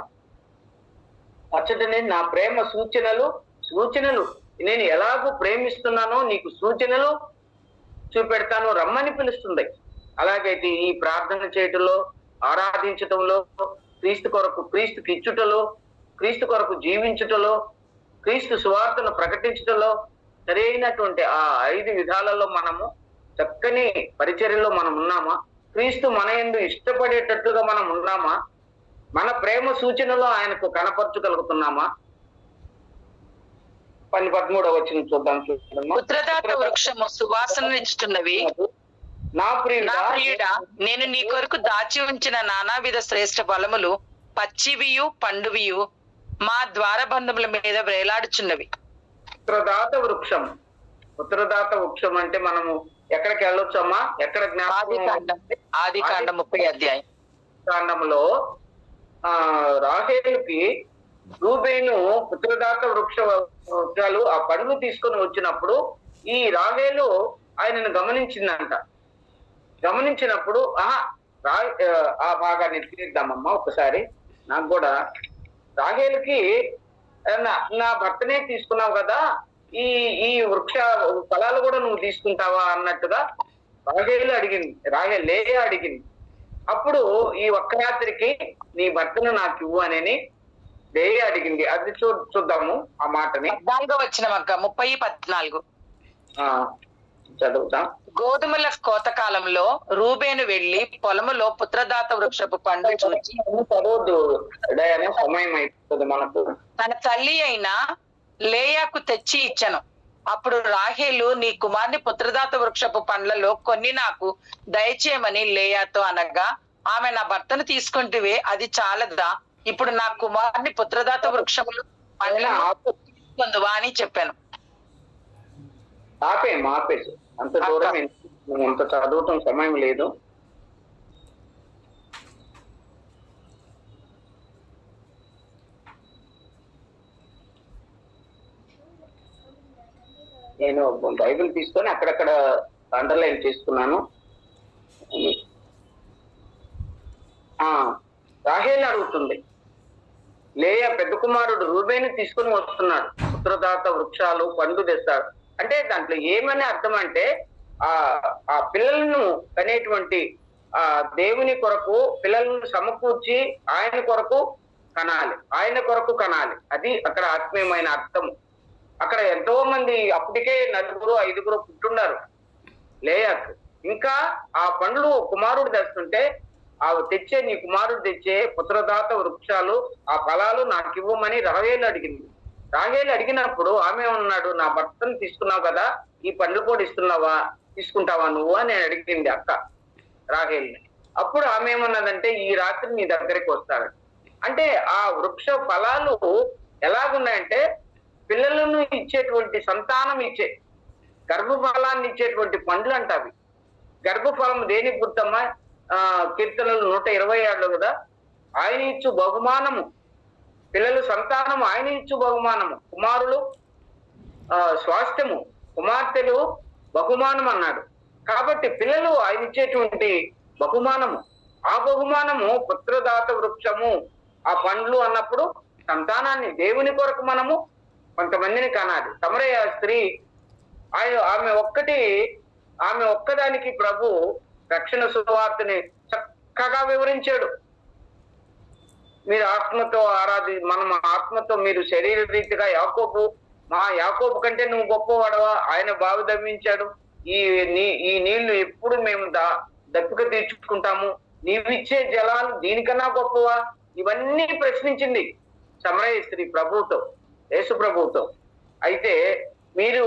అచ్చటనే నా ప్రేమ సూచనలు నేను ఎలాగూ ప్రేమిస్తున్నానో నీకు సూచనలు చూపెడతాను రమ్మని పిలుస్తుంది. అలాగైతే ఈ ప్రార్థన చేయటంలో, ఆరాధించటంలో, క్రీస్తు కొరకు, క్రీస్తుకి ఇచ్చుటలో, క్రీస్తు కొరకు జీవించుటలో, క్రీస్తు సువార్తను ప్రకటించటంలో, సరైనటువంటి ఆ 5 విధాలలో మనము చక్కని పరిచర్యలో మనం ఉన్నామా? క్రీస్తు మన యందు ఇష్టపడేటట్లుగా మనం ఉన్నామా? మన ప్రేమ సూచనలో ఆయనకు కనపరచగలుగుతున్నామా? 13వ వచనం చూద్దాం.
పుత్రదాత వృక్షము సువాసననిచ్చుచున్నవి,
నా ప్రియుడా
నేను నీ కొరకు దాచి ఉంచిన నానావిధ శ్రేష్ఠ ఫలములు పచ్చివియు పండువియు మా ద్వారబంధముల మీద వేలాడుచున్నవి.
పుత్రదాత వృక్షం అంటే మనము ఎక్కడికి వెళ్ళొచ్చమ్మా? ఎక్కడ
ఆది కాండం 30వ అధ్యాయం
కాండంలో రాహేలుకి రూబేను పుత్రదాత వృక్షాలు ఆ పండ్లు తీసుకొని వచ్చినప్పుడు ఈ రాహేలు ఆయనను గమనించినప్పుడు ఆ భాగాన్ని తీద్దామమ్మా ఒకసారి. నాకు కూడా రాహేలుకి నా భర్తనే తీసుకున్నావు కదా, ఈ వృక్ష ఫలాలు కూడా నువ్వు తీసుకుంటావా అన్నట్టుగా లేయా అడిగింది. అప్పుడు ఈ ఒక్క రాత్రికి నీ భర్తను నాకు ఇవ్వు అని లేయా అడిగింది. అది చూద్దాము ఆ మాటని.
14వ వచనం అక్క, 30:14
చదువుతాం.
గోధుమల కోతకాలంలో రూబేను వెళ్లి పొలములో పుత్రదాత వృక్షపు పండు చూచి
సమయం అయిపోతుంది మనకు.
తన తల్లి అయిన లేయాకు తెచ్చి ఇచ్చను. అప్పుడు రాహేలు, నీ కుమార్ని పుత్రదాత వృక్షపు పండ్లలో కొన్ని నాకు దయచేయమని లేయాతో అనగా, ఆమె నా భర్తను తీసుకుంటువే, అది చాలదా? ఇప్పుడు నా కుమార్ని పుత్రదాత వృక్షములు పండ్లవా అని చెప్పాను.
ఆపేసి అంత దూరం అంత చదవటం సమయం లేదు. నేను బైబిల్ తీసుకొని అక్కడక్కడ అండర్లైన్ చేసుకున్నాను. రాహేలు అడుగుతుంది, లేయా పెద్ద కుమారుడు రూబేను తీసుకుని వస్తున్నాడు, పుత్రదాత వృక్షాలు పండు తెస్తాడు అంటే దాంట్లో ఏమని అర్థం అంటే ఆ పిల్లలను కనేటువంటి ఆ దేవుని కొరకు పిల్లలను సమకూర్చి ఆయన కొరకు కనాలి. అది అక్కడ ఆత్మీయమైన అర్థము. అక్కడ ఎంతో మంది అప్పటికే 4-5 పుట్టున్నారు లేయాకు. ఇంకా ఆ పండ్లు కుమారుడు తెస్తుంటే నీ కుమారుడు తెచ్చే పుత్రదాత వృక్షాలు ఆ ఫలాలు నాకు ఇవ్వమని రాహేలు అడిగినప్పుడు ఆమె ఉన్నాడు, నా భర్తను తీసుకున్నావు కదా, ఈ పండ్లు కూడా తీసుకుంటావా నువ్వు అని అడిగింది అక్క రాహేల్ని. అప్పుడు ఆమె ఏమన్నదంటే, ఈ రాత్రి నీ దగ్గరికి వస్తాడు అంటే ఆ వృక్ష ఫలాలు ఎలాగున్నాయంటే పిల్లలను ఇచ్చేటువంటి సంతానం ఇచ్చే గర్భఫలాన్ని ఇచ్చేటువంటి పండ్లు అంట అవి. గర్భఫలం దేనికి గుర్తమ్మా? కీర్తనలు 127 కదా, ఆయన ఇచ్చు బహుమానము, పిల్లలు సంతానము ఆయన ఇచ్చు బహుమానము, కుమారులు స్వాస్థ్యము, కుమార్తెలు బహుమానం అన్నాడు. కాబట్టి పిల్లలు ఆయన ఇచ్చేటువంటి బహుమానము. ఆ బహుమానము పుత్రదాత వృక్షము, ఆ పండ్లు అన్నప్పుడు సంతానాన్ని దేవుని కొరకు మనము కొంతమందిని కనాలి. సమరయ స్త్రీ ఆమె ఒక్కదానికి ప్రభు రక్షణ సువార్తని చక్కగా వివరించాడు. మీరు ఆత్మతో మనం ఆత్మతో, మీరు శరీర రీతిగా యాకోబు కంటే నువ్వు గొప్పవాడవా? ఆయన బావి దమ్మించాడు. ఈ నీళ్లు ఎప్పుడు మేము దప్పిక తీర్చుకుంటాము, నీవిచ్చే జలాలు దీనికన్నా గొప్పవా? ఇవన్నీ ప్రశ్నించింది సమరయ స్త్రీ ప్రభువుతో, యేసు ప్రభువుతో. అయితే మీరు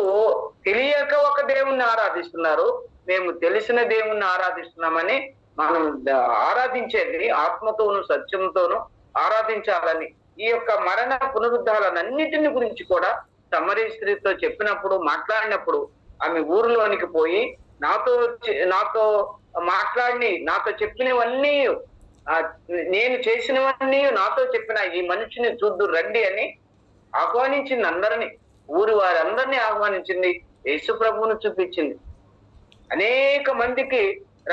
తెలియక ఒక దేవుణ్ణి ఆరాధిస్తున్నారు, మేము తెలిసిన దేవుణ్ణి ఆరాధిస్తున్నామని మనం ఆరాధించేది ఆత్మతోను సత్యంతోను ఆరాధించాలని ఈ యొక్క మరణ పునరుద్ధాలన్నిటిని గురించి కూడా సమరయ స్త్రీతో చెప్పినప్పుడు, మాట్లాడినప్పుడు ఆమె ఊరిలోనికి పోయి నాతో మాట్లాడి నాతో చెప్పినవన్నీ, నేను చేసినవన్నీ నాతో చెప్పిన ఈ మనిషిని చూద్దు రండి అని ఆహ్వానించింది అందరినీ. ఊరి వారందరినీ ఆహ్వానించింది, యేసు ప్రభువును చూపించింది. అనేక మందికి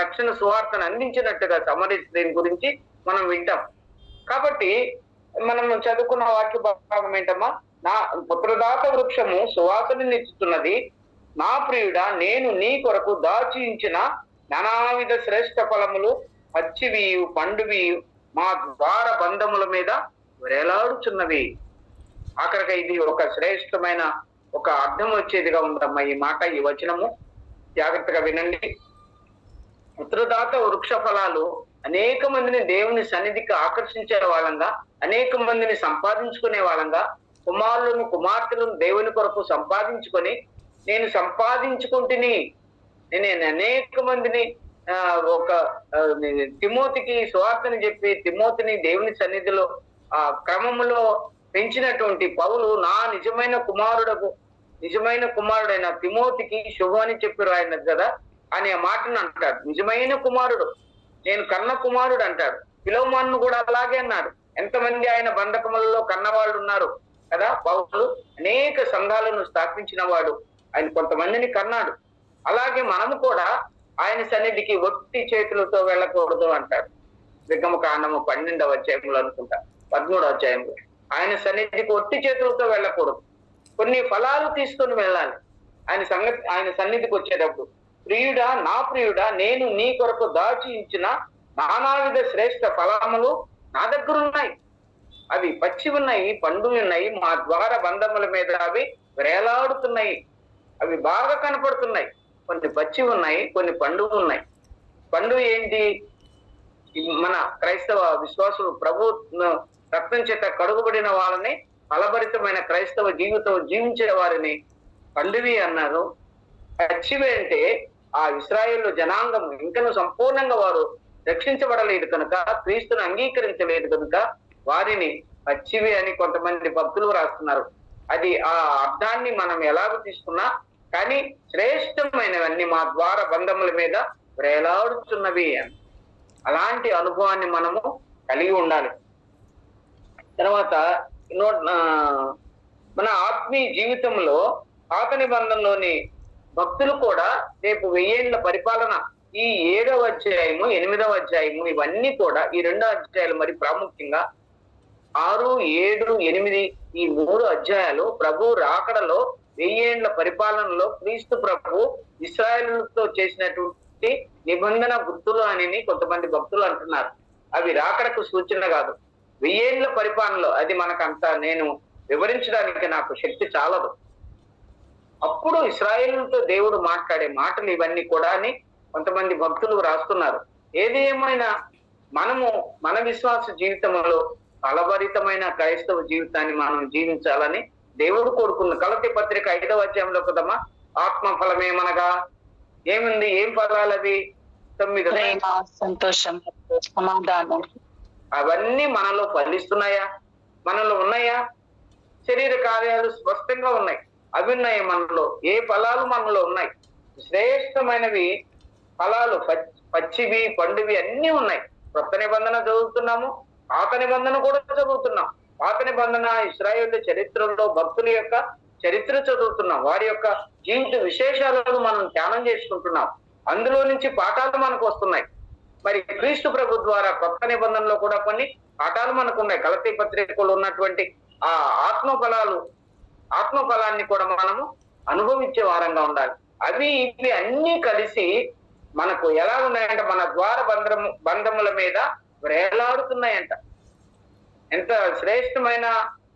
రక్షణ సువార్తను అందించినట్టుగా సమరయ స్త్రీని గురించి మనం వింటాం. కాబట్టి మనం చదువుకున్న వాక్య భాగం ఏంటమ్మా? నా పుత్రదాత వృక్షము సువాసననిచ్చుతున్నది, నా ప్రియుడా నేను నీ కొరకు దాచించిన నానావిధ శ్రేష్ఠ ఫలములు పచ్చివియు పండువియు మా ద్వార బంధముల మీద వేలాడుచున్నవి. ఆఖరిగా ఇది ఒక శ్రేష్టమైన ఒక అర్థం వచ్చేదిగా ఉందమ్మా ఈ మాట, ఈ వచనము. జాగ్రత్తగా వినండి. పుత్రదాత వృక్ష ఫలాలు అనేక మందిని దేవుని సన్నిధికి ఆకర్షించే వాళ్ళంగా, అనేక మందిని సంపాదించుకునే వాళ్ళంగా, కుమారులను కుమార్తెలను దేవుని కొరకు సంపాదించుకొని, నేను సంపాదించుకుంటుని, నేను అనేక మందిని ఒక తిమోతికి సువార్తని చెప్పి తిమోతిని దేవుని సన్నిధిలో ఆ క్రమములో పెంచినటువంటి పౌలు నా నిజమైన కుమారుడైన తిమోతికి శుభమని చెప్పారు ఆయన కదా అనే మాటను అంటాడు. నిజమైన కుమారుడు, నేను కన్న కుమారుడు అంటాడు. ఫిలోమోను కూడా అలాగే అన్నాడు. ఎంతమంది ఆయన బంధకములలో కన్నవాళ్ళు ఉన్నారు కదా. పౌలు అనేక సంఘాలను స్థాపించిన వాడు, ఆయన కొంతమందిని కన్నాడు. అలాగే మనము కూడా ఆయన సన్నిధికి ఒట్టి చేతులతో వెళ్ళకూడదు అంటాడు. విగమకాండము 12వ అధ్యాయంలో అనుకుంటా, 13వ అధ్యాయంలో ఆయన సన్నిధికి ఒట్టి చేతులతో వెళ్ళకూడదు. కొన్ని ఫలాలు తీసుకొని వెళ్ళాలి ఆయన సన్నిధికి వచ్చేటప్పుడు. ప్రియుడా, నా ప్రియుడా, నేను నీ కొరకు దాచి ఇచ్చిన నానావిధ శ్రేష్ఠ ఫలములు నా దగ్గర ఉన్నాయి. అవి పచ్చి ఉన్నాయి, పండు ఉన్నాయి, మా ద్వార బంధముల మీద అవి వేలాడుతున్నాయి. అవి బాగా కనపడుతున్నాయి. కొన్ని పచ్చి ఉన్నాయి, కొన్ని పండు ఉన్నాయి. పండు ఏంటి? మన క్రైస్తవ విశ్వాసులు ప్రభు రక్తం చేత కడుగుబడిన వాళ్ళని, ఫలభరితమైన క్రైస్తవ జీవితం జీవించే వారిని పండువి అన్నారు. పచ్చివి అంటే ఆ ఇశ్రాయేలు జనాంగం ఇంకను సంపూర్ణంగా వారు రక్షించబడలేదు కనుక, క్రీస్తును అంగీకరించలేదు కనుక వారిని పచ్చివి అని కొంతమంది భక్తులు రాస్తున్నారు. అది ఆ అర్థాన్ని మనం ఎలాగో తీసుకున్నా కానీ శ్రేష్టమైనవన్నీ మా ద్వార బంధముల మీద వేలాడుతున్నవి అని. అలాంటి అనుభవాన్ని మనము కలిగి ఉండాలి. తర్వాత మన ఆత్మీయ జీవితంలో పాత నిబంధనలోని భక్తులు కూడా రేపు 1000 ఏళ్ల పరిపాలన, ఈ 7వ అధ్యాయము 8వ అధ్యాయము ఇవన్నీ కూడా, ఈ 2 అధ్యాయాలు మరి ప్రాముఖ్యంగా 6, 7, 8 ఈ 3 అధ్యాయాలు ప్రభు రాకడలో 1000 ఏళ్ల పరిపాలనలో క్రీస్తు ప్రభు ఇశ్రాయేలుతో చేసినటువంటి నిబంధన గుర్తులు అని కొంతమంది భక్తులు అంటున్నారు. అవి రాకడకు సూచన కాదు. 1000 ఏళ్ల పరిపాలనలో అది మనకంతా నేను వివరించడానికి నాకు శక్తి చాలదు. అప్పుడు ఇశ్రాయేలుతో దేవుడు మాట్లాడే మాటలు ఇవన్నీ కూడా అని కొంతమంది భక్తులు రాస్తున్నారు. ఏది ఏమైనా మనము మన విశ్వాస జీవితంలో ఫలభరితమైన క్రైస్తవ జీవితాన్ని మనం జీవించాలని దేవుడు కోరుకున్న. గలతీ పత్రిక 5వ అధ్యాయంలో కదమ్మా, ఆత్మ ఫలమేమనగా ఏముంది? ఏం ఫలాలు అవి? 9.
సంతోషం, సమాధానం.
అవన్నీ మనలో ఫలిస్తున్నాయా? మనలో ఉన్నాయా? శరీర కార్యాలు స్పష్టంగా ఉన్నాయి. అవి ఉన్నాయి మనలో. ఏ ఫలాలు మనలో ఉన్నాయి? శ్రేష్టమైనవి ఫలాలు, పచ్చివి పండువి అన్ని ఉన్నాయి. కొత్త నిబంధన చదువుతున్నాము, పాత నిబంధన కూడా చదువుతున్నాం. పాత నిబంధన ఇశ్రాయేలు చరిత్రలో భక్తుల యొక్క చరిత్ర చదువుతున్నాం. వారి యొక్క జీవిత విశేషాలను మనం ధ్యానం చేసుకుంటున్నాం. అందులో నుంచి పాఠాలు మనకు వస్తున్నాయి. మరి క్రీస్తు ప్రభు ద్వారా కొత్త నిబంధనలో కూడా కొన్ని పాఠాలు మనకు ఉన్నాయి. గలతీ పత్రికలో ఉన్నటువంటి ఆ ఆత్మ ఫలాన్ని కూడా మనము అనుభవించే వారంగా ఉండాలి. అవి ఇవి అన్ని కలిసి మనకు ఎలా ఉన్నాయంటే మన ద్వార బంధముల మీద వేలాడుతున్నాయంట. ఎంత శ్రేష్టమైన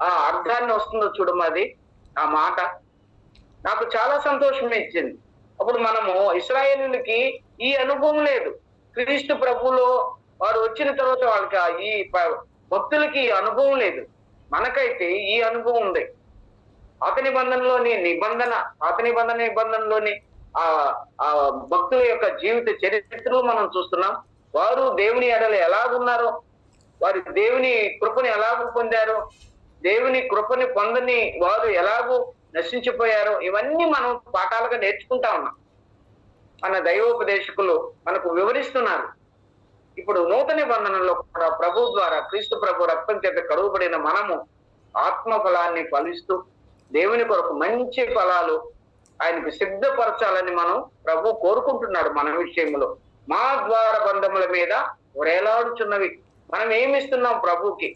ఆ అర్థాన్ని వస్తుందో చూడమది ఆ మాట. నాకు చాలా సంతోషం ఇచ్చింది. అప్పుడు మనము ఇశ్రాయేలులకి ఈ అనుభవం లేదు. క్రీస్తు ప్రభులో వారు వచ్చిన తర్వాత వాళ్ళకి ఈ భక్తులకి ఈ అనుభవం లేదు. మనకైతే ఈ అనుభవం ఉంది. పాత నిబంధనలోని ఆ ఆ భక్తుల యొక్క జీవిత చరిత్రలో మనం చూస్తున్నాం. వారు దేవుని ఎడల ఎలాగున్నారో, వారు దేవుని కృపను ఎలాగూ పొందారో, దేవుని కృపని పొందని వారు ఎలాగూ నశించిపోయారో, ఇవన్నీ మనం పాఠాలుగా నేర్చుకుంటా ఉన్నాం. మన దైవోపదేశకులు మనకు వివరిస్తున్నారు. ఇప్పుడు నూతన నిబంధనలో కూడా ప్రభు ద్వారా, క్రీస్తు ప్రభు రక్తం చేత కడుగుబడిన మనము ఆత్మ ఫలాన్ని ఫలిస్తూ దేవుని కొరకు మంచి ఫలాలు ఆయనకు సిద్ధపరచాలని మనం ప్రభు కోరుకుంటున్నాడు. మన విషయంలో మా ద్వార బంధముల మీద వేలాడుచున్నవి. మనం ఏమిస్తున్నాం ప్రభుకి?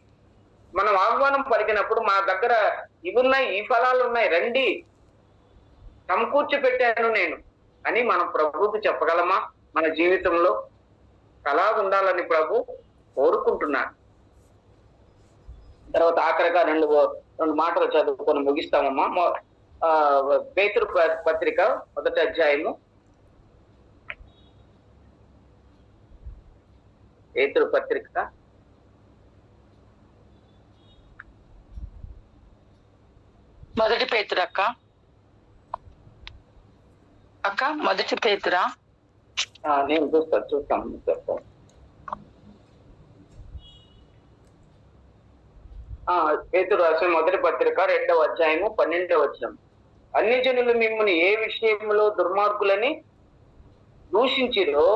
మనం ఆహ్వానం పలికినప్పుడు మా దగ్గర ఇవి ఉన్నాయి, ఈ ఫలాలు ఉన్నాయి, రండి, సమకూర్చి పెట్టాను నేను అని మనం ప్రభుకి చెప్పగలమా? మన జీవితంలో అలా ఉండాలని ప్రభు కోరుకుంటున్నాడు. తర్వాత ఆఖరిగా రెండు మాటలు చదువుకొని ముగిస్తామమ్మా. పేతురు పత్రిక 1వ అధ్యాయము. పేతురు పత్రిక
1 పేతురు అక్క 1 పేతురా?
నేను చూస్తాను. పేతురు రాసిన 1 పత్రిక 2వ అధ్యాయము 12వ వచనం. అన్ని జనులు మిమ్మల్ని ఏ విషయంలో దుర్మార్గులని దూషించిరో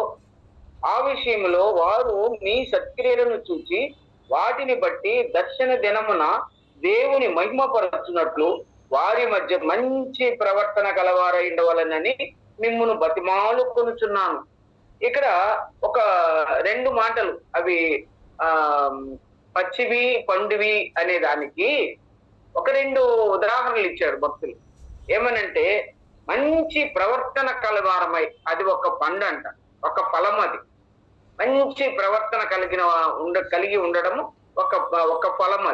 ఆ విషయంలో వారు మీ సత్క్రియలను చూచి వాటిని బట్టి దర్శన దినమున దేవుని మహిమపరచునట్లు వారి మధ్య మంచి ప్రవర్తన కలవారై ఉండవలనని మిమ్మును బతిమాలు కొనుచున్నాను. ఇక్కడ ఒక 2 మాటలు, అవి పచ్చివి పండువి అనే దానికి ఒక 2 ఉదాహరణలు ఇచ్చాడు భక్తులు. ఏమనంటే, మంచి ప్రవర్తన కలవారమై, అది ఒక పండు అంట, ఒక ఫలం. అది మంచి ప్రవర్తన కలిగి ఉండడము ఒక ఫలం.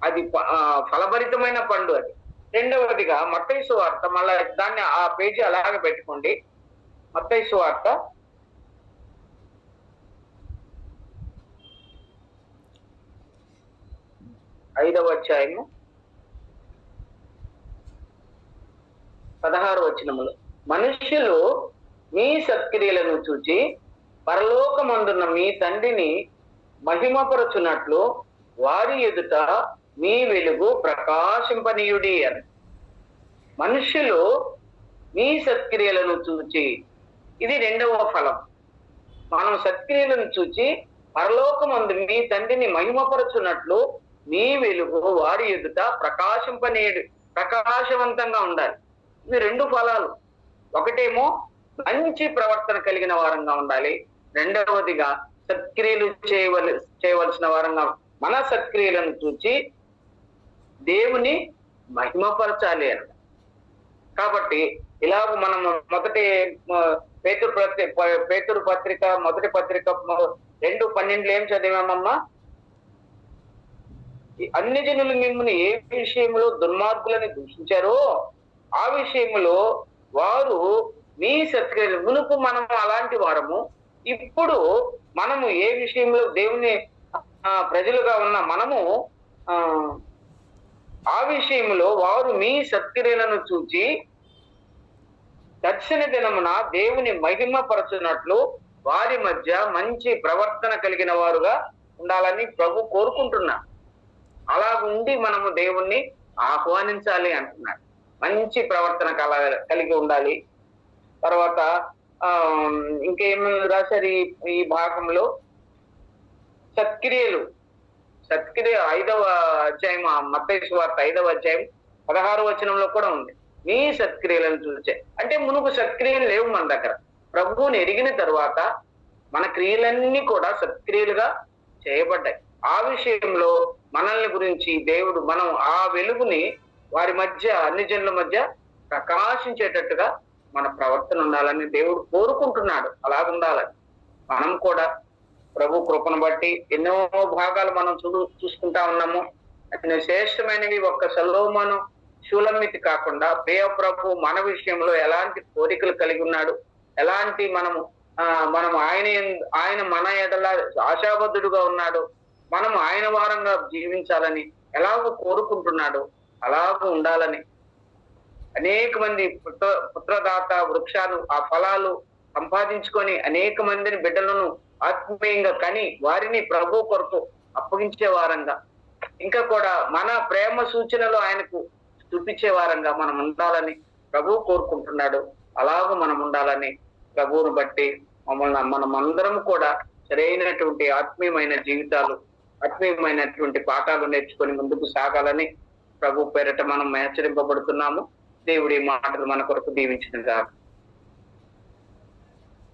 అది ఫలభరితమైన పండు. అది రెండవదిగా మత్తయి సువార్త, మళ్ళా దాన్ని ఆ పేజీ అలాగే పెట్టుకోండి. మత్తయి సువార్త 5వ అధ్యాయము 16వ వచనములో, మనుష్యులు మీ సత్క్రియలను చూచి పరలోకమందున్న మీ తండ్రిని మహిమపరచునట్లు వారి ఎదుట మీ వెలుగు ప్రకాశింపనీయుడి అని. మనుష్యులు మీ సత్క్రియలను చూచి, ఇది 2వ ఫలం. మనం సత్క్రియలను చూచి పరలోకమందు మీ తండ్రిని మహిమపరచునట్లు మీ వెలుగు వారి ఎదుట ప్రకాశవంతంగా ఉండాలి. ఇవి 2 ఫలాలు. ఒకటేమో మంచి ప్రవర్తన కలిగిన వారంగా ఉండాలి, రెండవదిగా సత్క్రియలు చేయవలసిన వారంగా మన సత్క్రియలను చూచి దేవుని మహిమపరచాలి అన్న. కాబట్టి ఇలాగ మనము పేతురు పత్రిక 1 పత్రిక 2:12 ఏం చదివామమ్మా? అన్ని జనులు మిమ్మల్ని ఏ విషయంలో దుర్మార్గులని దూషించారో ఆ విషయంలో వారు మీ సత్క్రియలు, మునుపు మనం అలాంటి వారము, ఇప్పుడు మనము ఏ విషయంలో దేవుని ప్రజలుగా ఉన్న మనము ఆ విషయంలో వారు మీ సత్క్రియలను చూచి దర్శన దినమున దేవుని మహిమపరచునట్లు వారి మధ్య మంచి ప్రవర్తన కలిగిన వారుగా ఉండాలని ప్రభు కోరుకుంటున్నా. అలా ఉండి మనము దేవుణ్ణి ఆహ్వానించాలి అంటున్నాడు. మంచి ప్రవర్తన కలిగి ఉండాలి. తర్వాత ఇంకేమి రాశారు ఈ భాగంలో? సత్క్రియ 5వ అధ్యాయం, మత్తయి సువార్త 5వ అధ్యాయం 16వ వచనంలో కూడా ఉంది. మీ సత్క్రియలను చూసే, అంటే మునుపు సత్క్రియలు లేవు మన దగ్గర. ప్రభువుని ఎరిగిన తర్వాత మన క్రియలన్నీ కూడా సత్క్రియలుగా చేయబడ్డాయి. ఆ విషయంలో మనల్ని గురించి దేవుడు, మనం ఆ వెలుగుని వారి మధ్య, అన్ని జనుల మధ్య ప్రకాశించేటట్టుగా మన ప్రవర్తన ఉండాలని దేవుడు కోరుకుంటున్నాడు. అలాగుండాలని మనం కూడా ప్రభు కృపను బట్టి ఎన్నో భాగాలు మనం చూసుకుంటా ఉన్నాము. శ్రేష్టమైనవి ఒక్క సొలొమోను షూలమ్మితి కాకుండా ప్రియ ప్రభు మన విషయంలో ఎలాంటి కోరికలు కలిగి ఉన్నాడు, ఎలాంటి మనం ఆయన మన ఎడల ఆశాబద్ధుడుగా ఉన్నాడు, మనం ఆయన వారంగా జీవించాలని ఎలాగో కోరుకుంటున్నాడో అలాగూ ఉండాలని అనేక మంది పుత్రదాత వృక్షాలు ఆ ఫలాలు సంపాదించుకొని అనేక మందిని బిడ్డలను ఆత్మీయంగా కని వారిని ప్రభు కొరకు అప్పగించే వారంగా ఇంకా కూడా మన ప్రేమ సూచనలు ఆయనకు చూపించే వారంగా మనం ఉండాలని ప్రభు కోరుకుంటున్నాడు. అలాగ మనం ఉండాలని ప్రభువును బట్టి మనమందరం కూడా సరైనటువంటి ఆత్మీయమైన జీవితాలు ఆత్మీయమైనటువంటి పాఠాలు నేర్చుకొని ముందుకు సాగాలని ప్రభు పేరిట మనం హెచ్చరింపబడుతున్నాము. దేవుడి మాటలు మన కొరకు దీవించిన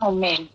ఆమేన్.